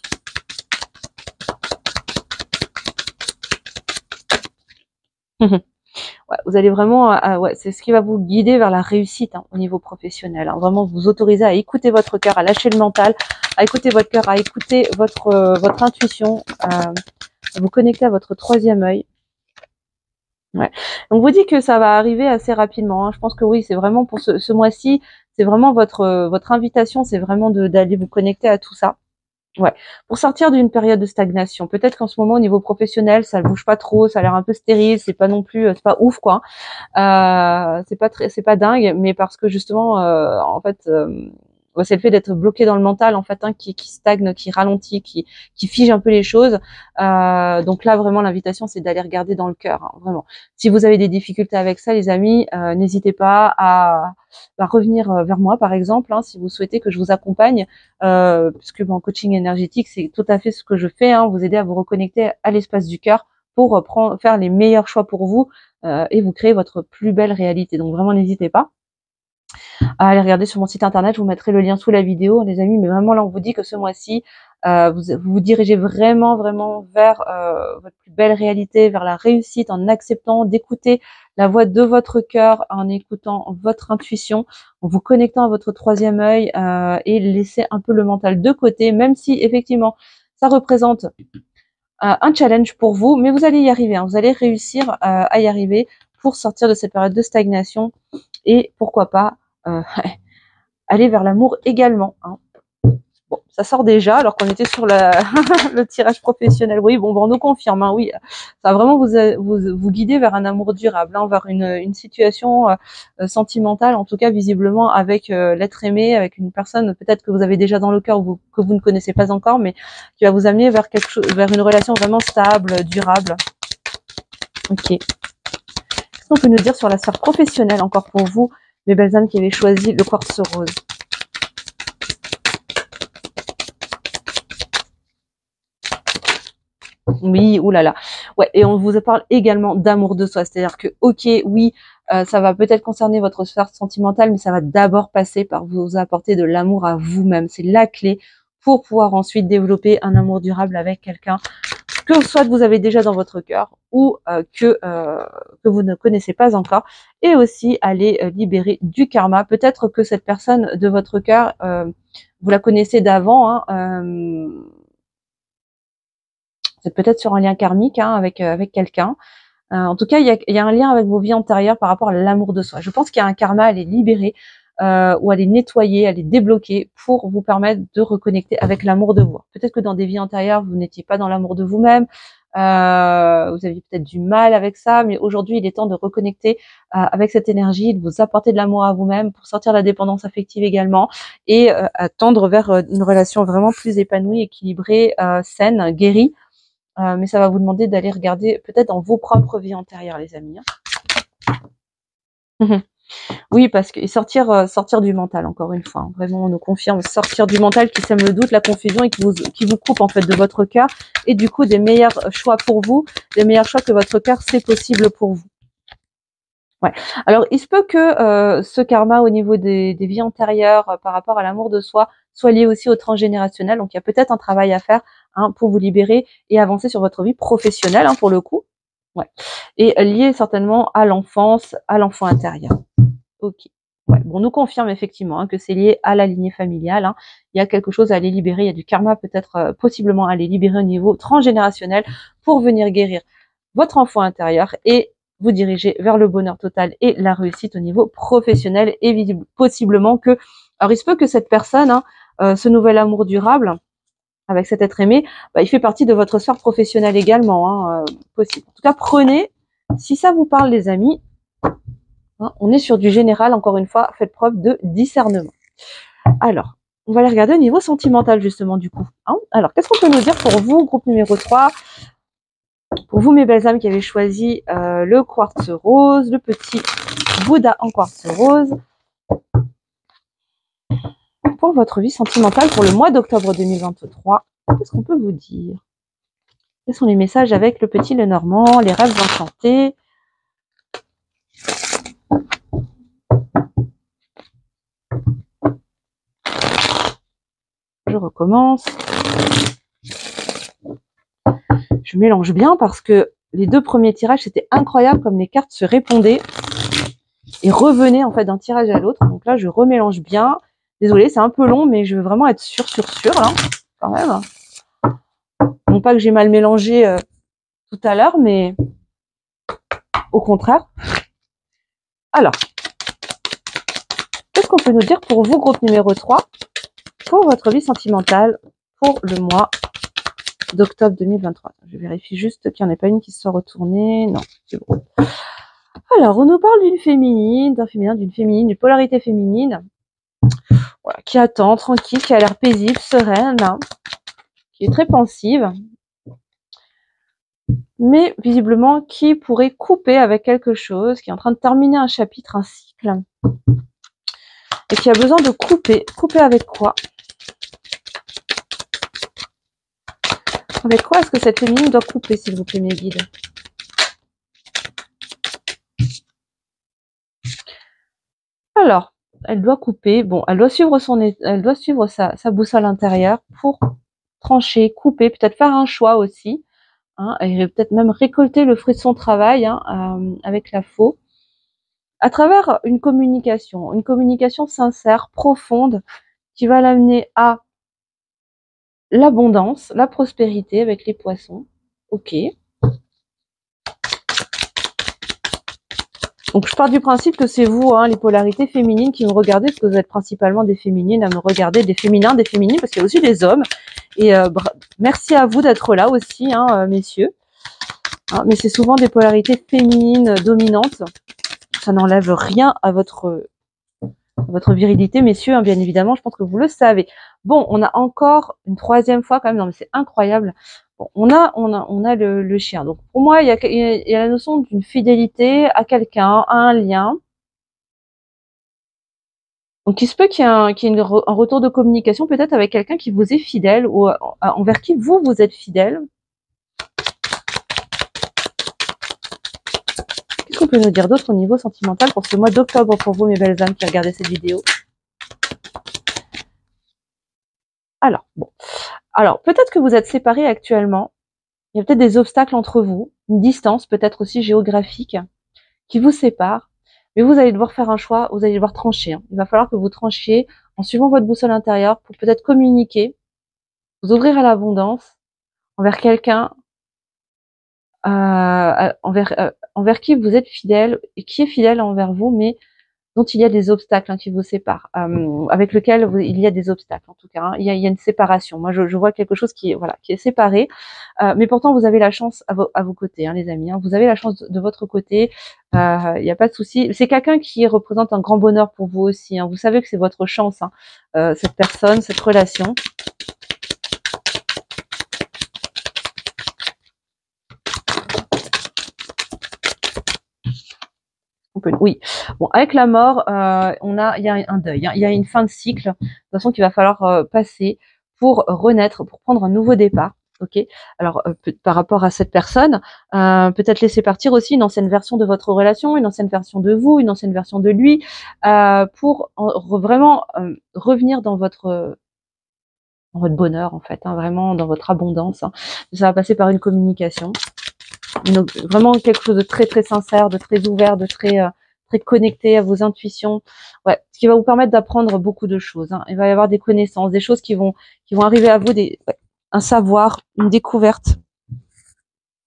Ouais, vous allez vraiment, ouais, c'est ce qui va vous guider vers la réussite, hein, au niveau professionnel. Hein. Vraiment vous autoriser à écouter votre cœur, à lâcher le mental, à écouter votre cœur, à écouter votre intuition, à vous connecter à votre troisième œil. Ouais. Donc vous dit que ça va arriver assez rapidement. Hein. Je pense que oui, c'est vraiment pour ce mois-ci, c'est vraiment votre invitation, c'est vraiment d'aller vous connecter à tout ça. Ouais, pour sortir d'une période de stagnation. Peut-être qu'en ce moment au niveau professionnel, ça ne bouge pas trop, ça a l'air un peu stérile, c'est pas non plus, c'est pas ouf quoi. C'est pas dingue, mais parce que justement, en fait, c'est le fait d'être bloqué dans le mental en fait, hein, qui stagne, qui ralentit, qui fige un peu les choses. Donc là vraiment l'invitation c'est d'aller regarder dans le cœur, hein, vraiment. Si vous avez des difficultés avec ça, les amis, n'hésitez pas à revenir vers moi par exemple, hein, si vous souhaitez que je vous accompagne, puisque en coaching énergétique c'est tout à fait ce que je fais, hein, vous aider à vous reconnecter à l'espace du cœur pour faire les meilleurs choix pour vous et vous créer votre plus belle réalité. Donc vraiment n'hésitez pas à aller regarder sur mon site internet, je vous mettrai le lien sous la vidéo, les amis. Mais vraiment là, on vous dit que ce mois-ci, vous dirigez vraiment vers votre plus belle réalité, vers la réussite, en acceptant d'écouter la voix de votre cœur, en écoutant votre intuition, en vous connectant à votre troisième œil et laisser un peu le mental de côté, même si effectivement ça représente un challenge pour vous, mais vous allez y arriver, hein, vous allez réussir à y arriver pour sortir de cette période de stagnation et pourquoi pas aller vers l'amour également. Hein. Bon, ça sort déjà alors qu'on était sur le tirage professionnel. Oui, bon, on nous confirme. Hein, oui, ça va vraiment vous guider vers un amour durable, hein, vers une situation sentimentale, en tout cas visiblement avec l'être aimé, avec une personne peut-être que vous avez déjà dans le cœur ou que vous ne connaissez pas encore, mais qui va vous amener vers quelque chose, vers une relation vraiment stable, durable. Ok. Qu'est-ce qu'on peut nous dire sur la sphère professionnelle encore pour vous, mes belles âmes qui avaient choisi le quartz rose? Oui, oulala. Ouais, et on vous parle également d'amour de soi. C'est-à-dire que, ok, oui, ça va peut-être concerner votre sphère sentimentale, mais ça va d'abord passer par vous apporter de l'amour à vous-même. C'est la clé pour pouvoir ensuite développer un amour durable avec quelqu'un que soit vous avez déjà dans votre cœur ou que vous ne connaissez pas encore. Et aussi aller libérer du karma. Peut-être que cette personne de votre cœur, vous la connaissez d'avant, hein, c'est peut-être sur un lien karmique, hein, avec quelqu'un. En tout cas, il y a un lien avec vos vies antérieures par rapport à l'amour de soi. Je pense qu'il y a un karma à les libérer ou à les nettoyer, à les débloquer pour vous permettre de reconnecter avec l'amour de vous. Peut-être que dans des vies antérieures, vous n'étiez pas dans l'amour de vous-même, vous aviez peut-être du mal avec ça, mais aujourd'hui, il est temps de reconnecter avec cette énergie, de vous apporter de l'amour à vous-même pour sortir de la dépendance affective également et à tendre vers une relation vraiment plus épanouie, équilibrée, saine, guérie. Mais ça va vous demander d'aller regarder peut-être dans vos propres vies antérieures, les amis. Hein. Oui, parce que et sortir du mental, encore une fois, hein. Vraiment, on nous confirme sortir du mental qui sème le doute, la confusion et qui vous coupe en fait de votre cœur et du coup des meilleurs choix pour vous, des meilleurs choix que votre cœur c'est possible pour vous. Ouais. Alors, il se peut que ce karma au niveau des vies antérieures par rapport à l'amour de soi soit lié aussi au transgénérationnel. Donc, il y a peut-être un travail à faire hein, pour vous libérer et avancer sur votre vie professionnelle, hein, pour le coup. Ouais. Et lié certainement à l'enfance, à l'enfant intérieur. Ok. Ouais. Bon, on nous confirme effectivement hein, que c'est lié à la lignée familiale. Hein. Il y a quelque chose à aller libérer. Il y a du karma peut-être possiblement à aller libérer au niveau transgénérationnel pour venir guérir votre enfant intérieur et vous diriger vers le bonheur total et la réussite au niveau professionnel et possiblement que, alors il se peut que cette personne, hein, ce nouvel amour durable avec cet être aimé, bah, il fait partie de votre sphère professionnelle également, hein, possible. En tout cas, prenez, si ça vous parle les amis, hein, on est sur du général, encore une fois, faites preuve de discernement. Alors, on va aller regarder au niveau sentimental justement du coup. Hein. Alors, qu'est-ce qu'on peut nous dire pour vous, groupe numéro 3? Pour vous, mes belles âmes qui avez choisi le quartz rose, le petit Bouddha en quartz rose, pour votre vie sentimentale pour le mois d'octobre 2023, qu'est-ce qu'on peut vous dire? Quels sont les messages avec le petit Lenormand, les rêves enchantés? Je recommence. Je mélange bien parce que les deux premiers tirages, c'était incroyable comme les cartes se répondaient et revenaient en fait d'un tirage à l'autre. Donc là, je remélange bien. Désolée, c'est un peu long, mais je veux vraiment être sûre là, quand même. Non pas que j'ai mal mélangé tout à l'heure, mais au contraire. Alors, qu'est-ce qu'on peut nous dire pour vous, groupe numéro 3, pour votre vie sentimentale pour le mois d'octobre 2023? Je vérifie juste qu'il n'y en ait pas une qui se soit retournée. Non, c'est bon. Alors, on nous parle d'une féminine, d'un féminin, d'une féminine, d'une polarité féminine, voilà, qui attend, tranquille, qui a l'air paisible, sereine, hein, qui est très pensive, mais visiblement qui pourrait couper avec quelque chose, qui est en train de terminer un chapitre, un cycle, et qui a besoin de couper. Couper avec quoi? Avec quoi est-ce que cette féminine doit couper, s'il vous plaît, mes guides? Alors, elle doit couper. Bon, elle doit suivre sa boussole intérieure pour trancher, couper, peut-être faire un choix aussi, hein, et peut-être même récolter le fruit de son travail hein, avec la faux, à travers une communication sincère, profonde, qui va l'amener à l'abondance, la prospérité avec les poissons. Ok. Donc je pars du principe que c'est vous, hein, les polarités féminines qui me regardez, parce que vous êtes principalement des féminines à me regarder, des féminins, des féminines, parce qu'il y a aussi des hommes. Et merci à vous d'être là aussi, hein, messieurs. Hein, mais c'est souvent des polarités féminines dominantes. Ça n'enlève rien à votre virilité, messieurs, hein, bien évidemment, je pense que vous le savez. Bon, on a encore une troisième fois quand même, non mais c'est incroyable. Bon, on a le chien. Donc pour moi, il y a la notion d'une fidélité à quelqu'un, à un lien. Donc il se peut qu'il y ait un retour de communication peut-être avec quelqu'un qui vous est fidèle ou envers qui vous êtes fidèle. Qu'est-ce qu'on peut nous dire d'autre au niveau sentimental pour ce mois d'octobre pour vous, mes belles âmes qui regardez cette vidéo? Alors, bon. Alors, peut-être que vous êtes séparés actuellement. Il y a peut-être des obstacles entre vous, une distance peut-être aussi géographique qui vous sépare. Mais vous allez devoir faire un choix, vous allez devoir trancher. Hein. Il va falloir que vous tranchiez en suivant votre boussole intérieure pour peut-être communiquer, vous ouvrir à l'abondance envers quelqu'un envers qui vous êtes fidèle et qui est fidèle envers vous, mais dont il y a des obstacles hein, qui vous séparent, avec lequel il y a des obstacles en tout cas. Hein. Il y a une séparation. Moi, je vois quelque chose qui est séparé, mais pourtant vous avez la chance à vos côtés, hein, les amis. Hein. Vous avez la chance de votre côté. Il n'y a pas de souci. C'est quelqu'un qui représente un grand bonheur pour vous aussi. Hein. Vous savez que c'est votre chance, hein, cette personne, cette relation. Oui. Bon, avec la mort, il y a un deuil, hein. Il y a une fin de cycle, de toute façon, qu'il va falloir passer pour renaître, pour prendre un nouveau départ. Ok. Alors, par rapport à cette personne, peut-être laisser partir aussi une ancienne version de votre relation, une ancienne version de vous, une ancienne version de lui, pour vraiment revenir dans votre bonheur, en fait, hein, vraiment dans votre abondance. Hein. Ça va passer par une communication. Vraiment quelque chose de très très sincère, de très ouvert, de très connecté à vos intuitions. Ouais, ce qui va vous permettre d'apprendre beaucoup de choses. Hein. Il va y avoir des connaissances, des choses qui vont arriver à vous, un savoir, une découverte.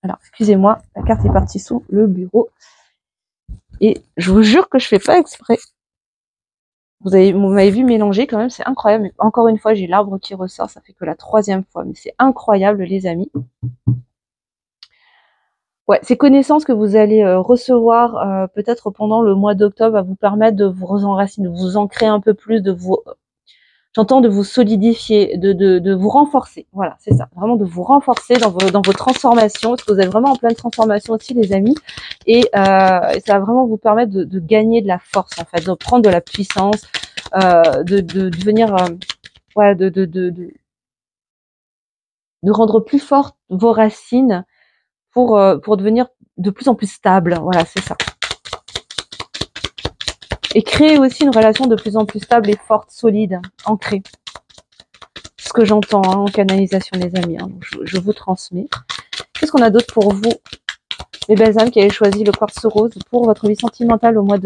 Alors, excusez-moi, la carte est partie sous le bureau. Et je vous jure que je fais pas exprès. Vous m'avez vu mélanger quand même, c'est incroyable. Mais encore une fois, j'ai l'arbre qui ressort, ça fait que la 3e fois. Mais c'est incroyable, les amis. Ouais, ces connaissances que vous allez recevoir peut-être pendant le mois d'octobre va vous permettre de vous enraciner, de vous ancrer un peu plus, j'entends de vous solidifier, de vous renforcer. Voilà, c'est ça, vraiment de vous renforcer dans vos transformations, parce que vous êtes vraiment en pleine transformation aussi, les amis, et ça va vraiment vous permettre de gagner de la force, en fait, de prendre de la puissance, de devenir, ouais, de rendre plus fortes vos racines, pour devenir de plus en plus stable. Voilà, c'est ça. Et créer aussi une relation de plus en plus stable et forte, solide, ancrée. C'est ce que j'entends en canalisation, les amis. Hein. Donc, je vous transmets. Qu'est-ce qu'on a d'autre pour vous, les belles âmes qui avez choisi le quartz rose pour votre vie sentimentale au mois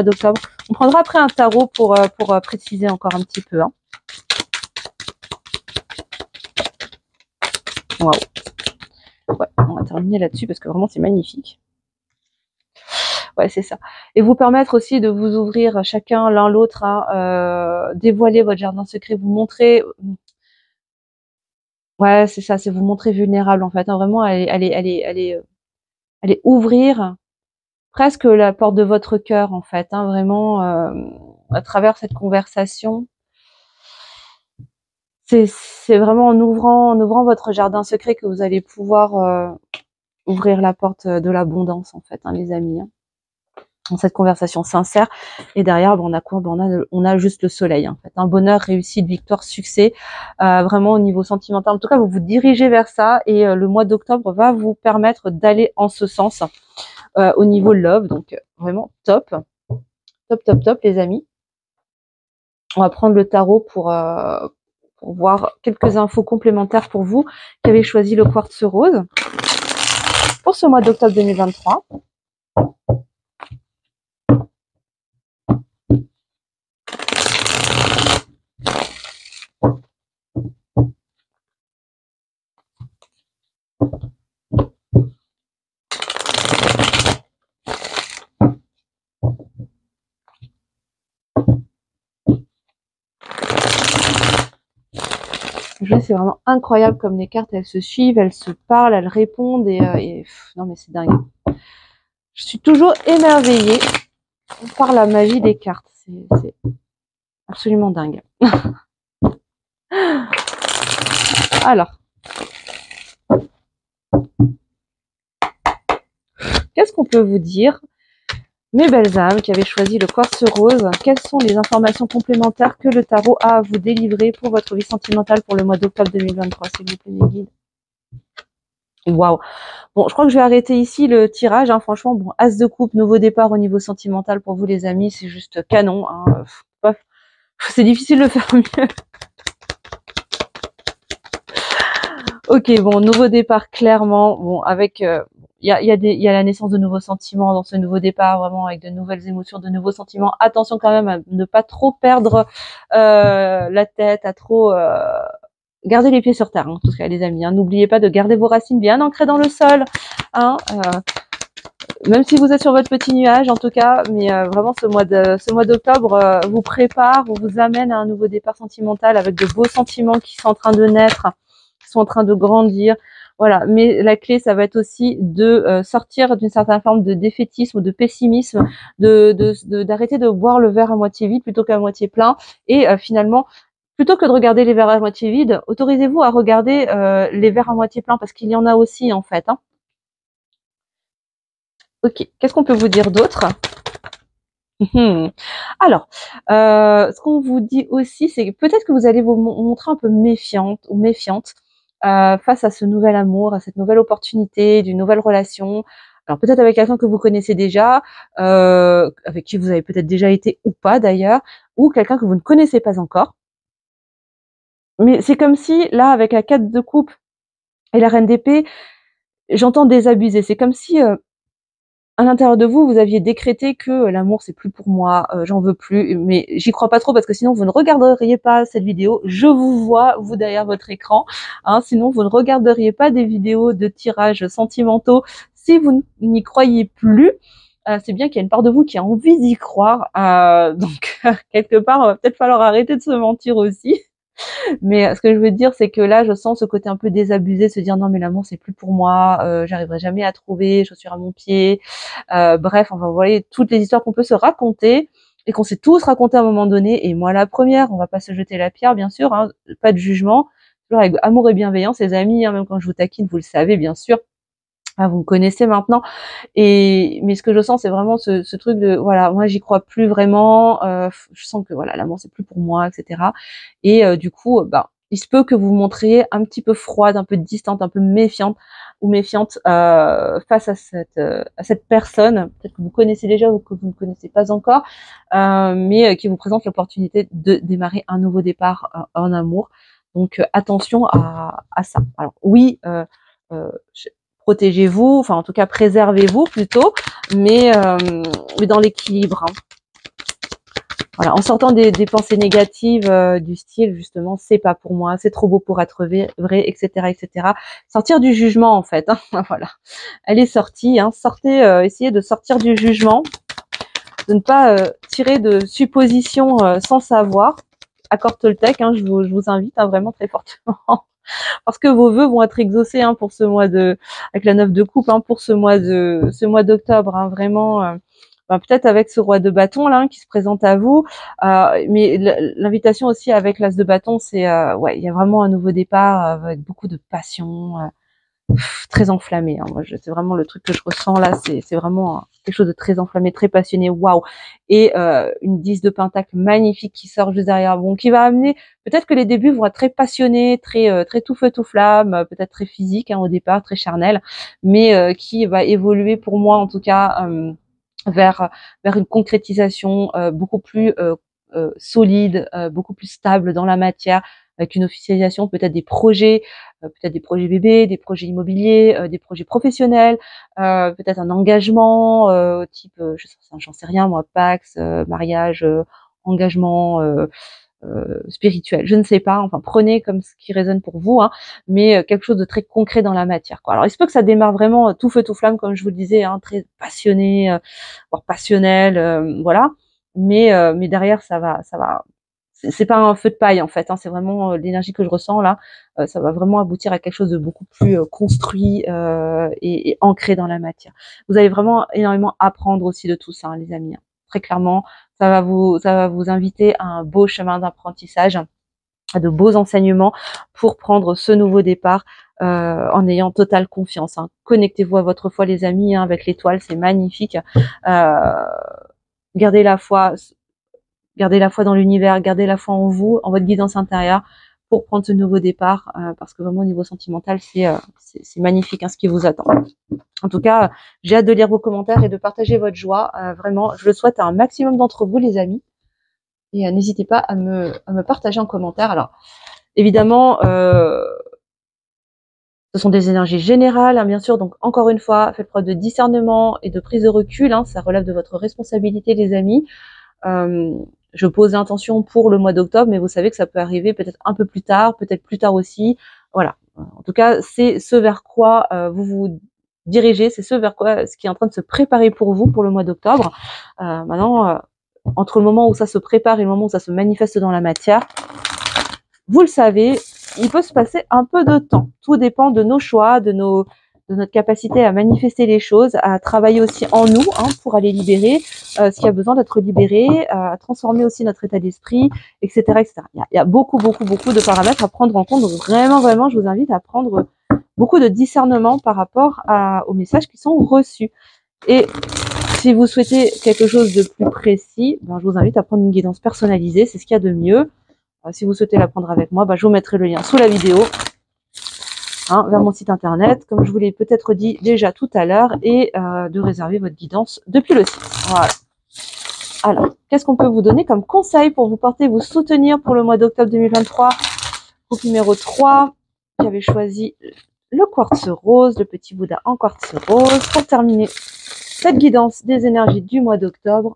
d'octobre? On prendra après un tarot pour préciser encore un petit peu. Hein. Waouh. Ouais, on va terminer là-dessus parce que vraiment c'est magnifique. Ouais, c'est ça. Et vous permettre aussi de vous ouvrir chacun l'un l'autre à dévoiler votre jardin secret, vous montrer. Ouais, c'est ça, c'est vous montrer vulnérable en fait. Hein, vraiment, allez ouvrir presque la porte de votre cœur en fait. Hein, vraiment, à travers cette conversation. C'est vraiment en ouvrant votre jardin secret que vous allez pouvoir ouvrir la porte de l'abondance en fait, hein, les amis. Hein. Dans cette conversation sincère, et derrière, on a quoi? On a juste le soleil, en fait. Un bonheur, réussite, victoire, succès, vraiment au niveau sentimental. En tout cas, vous vous dirigez vers ça, et le mois d'octobre va vous permettre d'aller en ce sens au niveau love. Donc vraiment top, top, top, top, les amis. On va prendre le tarot pour voir quelques infos complémentaires pour vous qui avez choisi le quartz rose pour ce mois d'octobre 2023. C'est vraiment incroyable comme les cartes, elles se suivent, elles se parlent, elles répondent non mais c'est dingue. Je suis toujours émerveillée par la magie des cartes. C'est absolument dingue. Alors, qu'est-ce qu'on peut vous dire, mes belles âmes qui avez choisi le quartz rose? Quelles sont les informations complémentaires que le tarot a à vous délivrer pour votre vie sentimentale pour le mois d'octobre 2023, s'il vous plaît, mes guides? Waouh. Bon, je crois que je vais arrêter ici le tirage. Hein. Franchement, bon, as de coupe, nouveau départ au niveau sentimental pour vous, les amis, c'est juste canon. Hein. C'est difficile de faire mieux. Ok, bon, nouveau départ clairement. Bon, avec il y a la naissance de nouveaux sentiments dans ce nouveau départ, vraiment avec de nouvelles émotions, de nouveaux sentiments. Attention quand même à ne pas trop perdre la tête, à trop garder les pieds sur terre, hein, en tout cas, les amis. Hein. N'oubliez pas de garder vos racines bien ancrées dans le sol, hein, même si vous êtes sur votre petit nuage, en tout cas. Mais vraiment, ce mois d'octobre vous prépare, vous amène à un nouveau départ sentimental avec de beaux sentiments qui sont en train de naître, qui sont en train de grandir. Voilà. Mais la clé, ça va être aussi de sortir d'une certaine forme de défaitisme ou de pessimisme, d'arrêter de boire le verre à moitié vide plutôt qu'à moitié plein, et finalement, plutôt que de regarder les verres à moitié vides, autorisez-vous à regarder les verres à moitié pleins, parce qu'il y en a aussi, en fait. Hein. Ok, qu'est-ce qu'on peut vous dire d'autre? Mhm. Alors, ce qu'on vous dit aussi, c'est que peut-être que vous allez vous montrer un peu méfiante ou méfiante face à ce nouvel amour, à cette nouvelle opportunité, d'une nouvelle relation. Alors peut-être avec quelqu'un que vous connaissez déjà, avec qui vous avez peut-être déjà été ou pas d'ailleurs, ou quelqu'un que vous ne connaissez pas encore. Mais c'est comme si, là, avec la 4 de coupe et la reine d'épée, j'entends désabusé. C'est comme si, à l'intérieur de vous, vous aviez décrété que l'amour c'est plus pour moi, j'en veux plus. Mais j'y crois pas trop parce que sinon vous ne regarderiez pas cette vidéo. Je vous vois vous derrière votre écran, hein, sinon vous ne regarderiez pas des vidéos de tirages sentimentaux si vous n'y croyez plus. C'est bien qu'il y a une part de vous qui a envie d'y croire. Donc quelque part, il va peut-être falloir arrêter de se mentir aussi. Mais ce que je veux dire, c'est que là, je sens ce côté un peu désabusé, se dire non mais l'amour c'est plus pour moi, j'arriverai jamais à trouver, chaussure à mon pied. Bref, enfin vous voyez toutes les histoires qu'on peut se raconter et qu'on s'est tous raconté à un moment donné. Et moi la première, on va pas se jeter la pierre, bien sûr, hein, pas de jugement, toujours avec amour et bienveillance, les amis, hein, même quand je vous taquine, vous le savez bien sûr. Ah, vous me connaissez maintenant. Mais ce que je sens, c'est vraiment ce truc de voilà, moi j'y crois plus vraiment. Je sens que voilà, l'amour c'est plus pour moi, etc. Et du coup, bah, il se peut que vous vous montriez un petit peu froide, un peu distante, un peu méfiante ou méfiante face à cette personne, peut-être que vous connaissez déjà ou que vous ne connaissez pas encore, mais qui vous présente l'opportunité de démarrer un nouveau départ en amour. Donc attention à ça. Alors oui. Euh, Protégez-vous, enfin en tout cas préservez-vous plutôt, mais dans l'équilibre. Hein. Voilà, en sortant des pensées négatives du style justement c'est pas pour moi, c'est trop beau pour être vrai, etc., etc. Sortir du jugement en fait. Hein. Voilà, elle est sortie. Hein. Sortez, essayez de sortir du jugement, de ne pas tirer de suppositions sans savoir. Accord Toltec, hein, je vous invite hein, vraiment très fortement. Parce que vos vœux vont être exaucés hein, pour ce mois de, avec la 9 de coupe, hein, pour ce mois d'octobre, hein, vraiment. Ben, peut-être avec ce roi de bâton là qui se présente à vous, mais l'invitation aussi avec l'as de bâton, c'est ouais, il y a vraiment un nouveau départ avec beaucoup de passion, très enflammé. Hein. Moi, c'est vraiment le truc que je ressens là, c'est vraiment quelque chose de très enflammé, très passionné, waouh. Et une 10 de pentacle magnifique qui sort juste derrière, bon, qui va amener. Peut-être que les débuts vont être très passionnés, très tout feu tout flamme, peut-être très physique hein, au départ, très charnel, mais qui va évoluer pour moi en tout cas vers une concrétisation beaucoup plus solide, beaucoup plus stable dans la matière, avec une officialisation peut-être des projets bébés, des projets immobiliers, des projets professionnels, peut-être un engagement type, j'en sais rien moi, Pax, mariage, engagement spirituel, je ne sais pas. Enfin, prenez comme ce qui résonne pour vous, hein, mais quelque chose de très concret dans la matière. Quoi. Alors, il se peut que ça démarre vraiment tout feu tout flamme, comme je vous le disais, hein, très passionné, voire passionnel, voilà. Mais derrière, ça va. C'est pas un feu de paille en fait, hein, c'est vraiment l'énergie que je ressens là. Ça va vraiment aboutir à quelque chose de beaucoup plus construit et ancré dans la matière. Vous allez vraiment énormément apprendre aussi de tout ça, hein, les amis. Hein. Très clairement, ça va vous inviter à un beau chemin d'apprentissage, à de beaux enseignements pour prendre ce nouveau départ en ayant totale confiance. Hein. Connectez-vous à votre foi, les amis, hein, avec l'étoile, c'est magnifique. Gardez la foi. Gardez la foi dans l'univers, gardez la foi en vous, en votre guidance intérieure pour prendre ce nouveau départ, parce que vraiment au niveau sentimental, c'est magnifique hein, ce qui vous attend. En tout cas, j'ai hâte de lire vos commentaires et de partager votre joie. Vraiment, je le souhaite à un maximum d'entre vous, les amis. Et n'hésitez pas à me partager en commentaire. Alors, évidemment, ce sont des énergies générales, hein, bien sûr. Donc, encore une fois, faites preuve de discernement et de prise de recul. Hein, ça relève de votre responsabilité, les amis. Je pose l'intention pour le mois d'octobre, mais vous savez que ça peut arriver peut-être un peu plus tard, peut-être plus tard aussi. Voilà. En tout cas, c'est ce vers quoi vous vous dirigez, c'est ce vers quoi, ce qui est en train de se préparer pour vous pour le mois d'octobre. Maintenant, entre le moment où ça se prépare et le moment où ça se manifeste dans la matière, vous le savez, il peut se passer un peu de temps. Tout dépend de nos choix, de notre capacité à manifester les choses, à travailler aussi en nous hein, pour aller libérer ce qui a besoin d'être libéré, à transformer aussi notre état d'esprit, etc., etc. Il y a beaucoup de paramètres à prendre en compte. Donc vraiment, je vous invite à prendre beaucoup de discernement par rapport aux messages qui sont reçus. Et Si vous souhaitez quelque chose de plus précis, ben, je vous invite à prendre une guidance personnalisée, c'est ce qu'il y a de mieux. Si vous souhaitez la prendre avec moi, ben, je vous mettrai le lien sous la vidéo, vers mon site internet, comme je vous l'ai peut-être dit déjà tout à l'heure, et de réserver votre guidance depuis le site. Voilà. Alors, qu'est-ce qu'on peut vous donner comme conseil pour vous porter, vous soutenir pour le mois d'octobre 2023? Groupe numéro 3, j'avais choisi le quartz rose, le petit Bouddha en quartz rose, pour terminer cette guidance des énergies du mois d'octobre.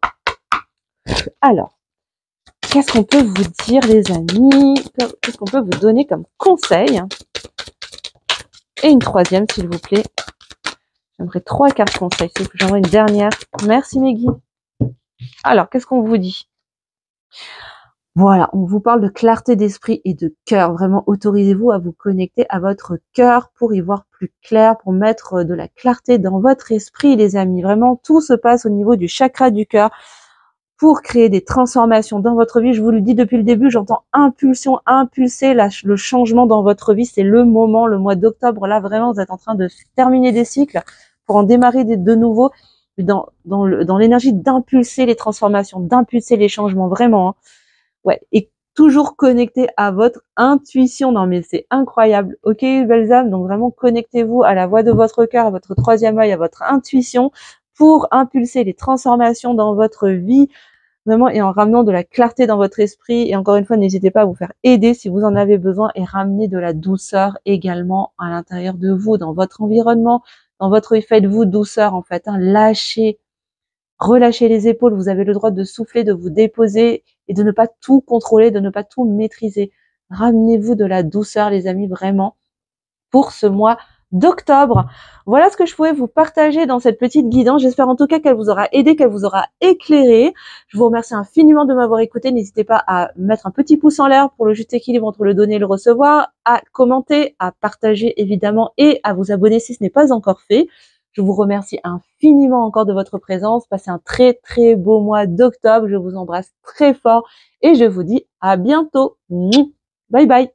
Alors, qu'est-ce qu'on peut vous dire, les amis? Qu'est-ce qu'on peut vous donner comme conseil? Et une troisième, s'il vous plaît. J'aimerais 3 cartes conseils. J'aimerais une dernière. Merci, Meggy. Alors, qu'est-ce qu'on vous dit? Voilà, on vous parle de clarté d'esprit et de cœur. Vraiment, autorisez-vous à vous connecter à votre cœur pour y voir plus clair, pour mettre de la clarté dans votre esprit, les amis. Vraiment, tout se passe au niveau du chakra du cœur pour créer des transformations dans votre vie. Je vous le dis depuis le début, j'entends impulsion, impulser le changement dans votre vie. C'est le moment, le mois d'octobre. Là, vraiment, vous êtes en train de terminer des cycles pour en démarrer de nouveaux, dans l'énergie d'impulser les transformations, d'impulser les changements, vraiment. Hein. Ouais, et toujours connecté à votre intuition. Non, mais c'est incroyable. Ok, belles âmes, donc vraiment connectez-vous à la voix de votre cœur, à votre troisième œil, à votre intuition pour impulser les transformations dans votre vie, vraiment, et en ramenant de la clarté dans votre esprit. Et encore une fois, n'hésitez pas à vous faire aider si vous en avez besoin et ramener de la douceur également à l'intérieur de vous, dans votre environnement, dans votre vie. Faites-vous douceur, en fait. Hein, lâchez. Relâchez les épaules, vous avez le droit de souffler, de vous déposer et de ne pas tout contrôler, de ne pas tout maîtriser. Ramenez-vous de la douceur, les amis, vraiment, pour ce mois d'octobre. Voilà ce que je pouvais vous partager dans cette petite guidance. J'espère en tout cas qu'elle vous aura aidé, qu'elle vous aura éclairé. Je vous remercie infiniment de m'avoir écouté. N'hésitez pas à mettre un petit pouce en l'air pour le juste équilibre entre le donner et le recevoir, à commenter, à partager évidemment et à vous abonner si ce n'est pas encore fait. Je vous remercie infiniment encore de votre présence. Passez un très très beau mois d'octobre. Je vous embrasse très fort et je vous dis à bientôt. Bye bye.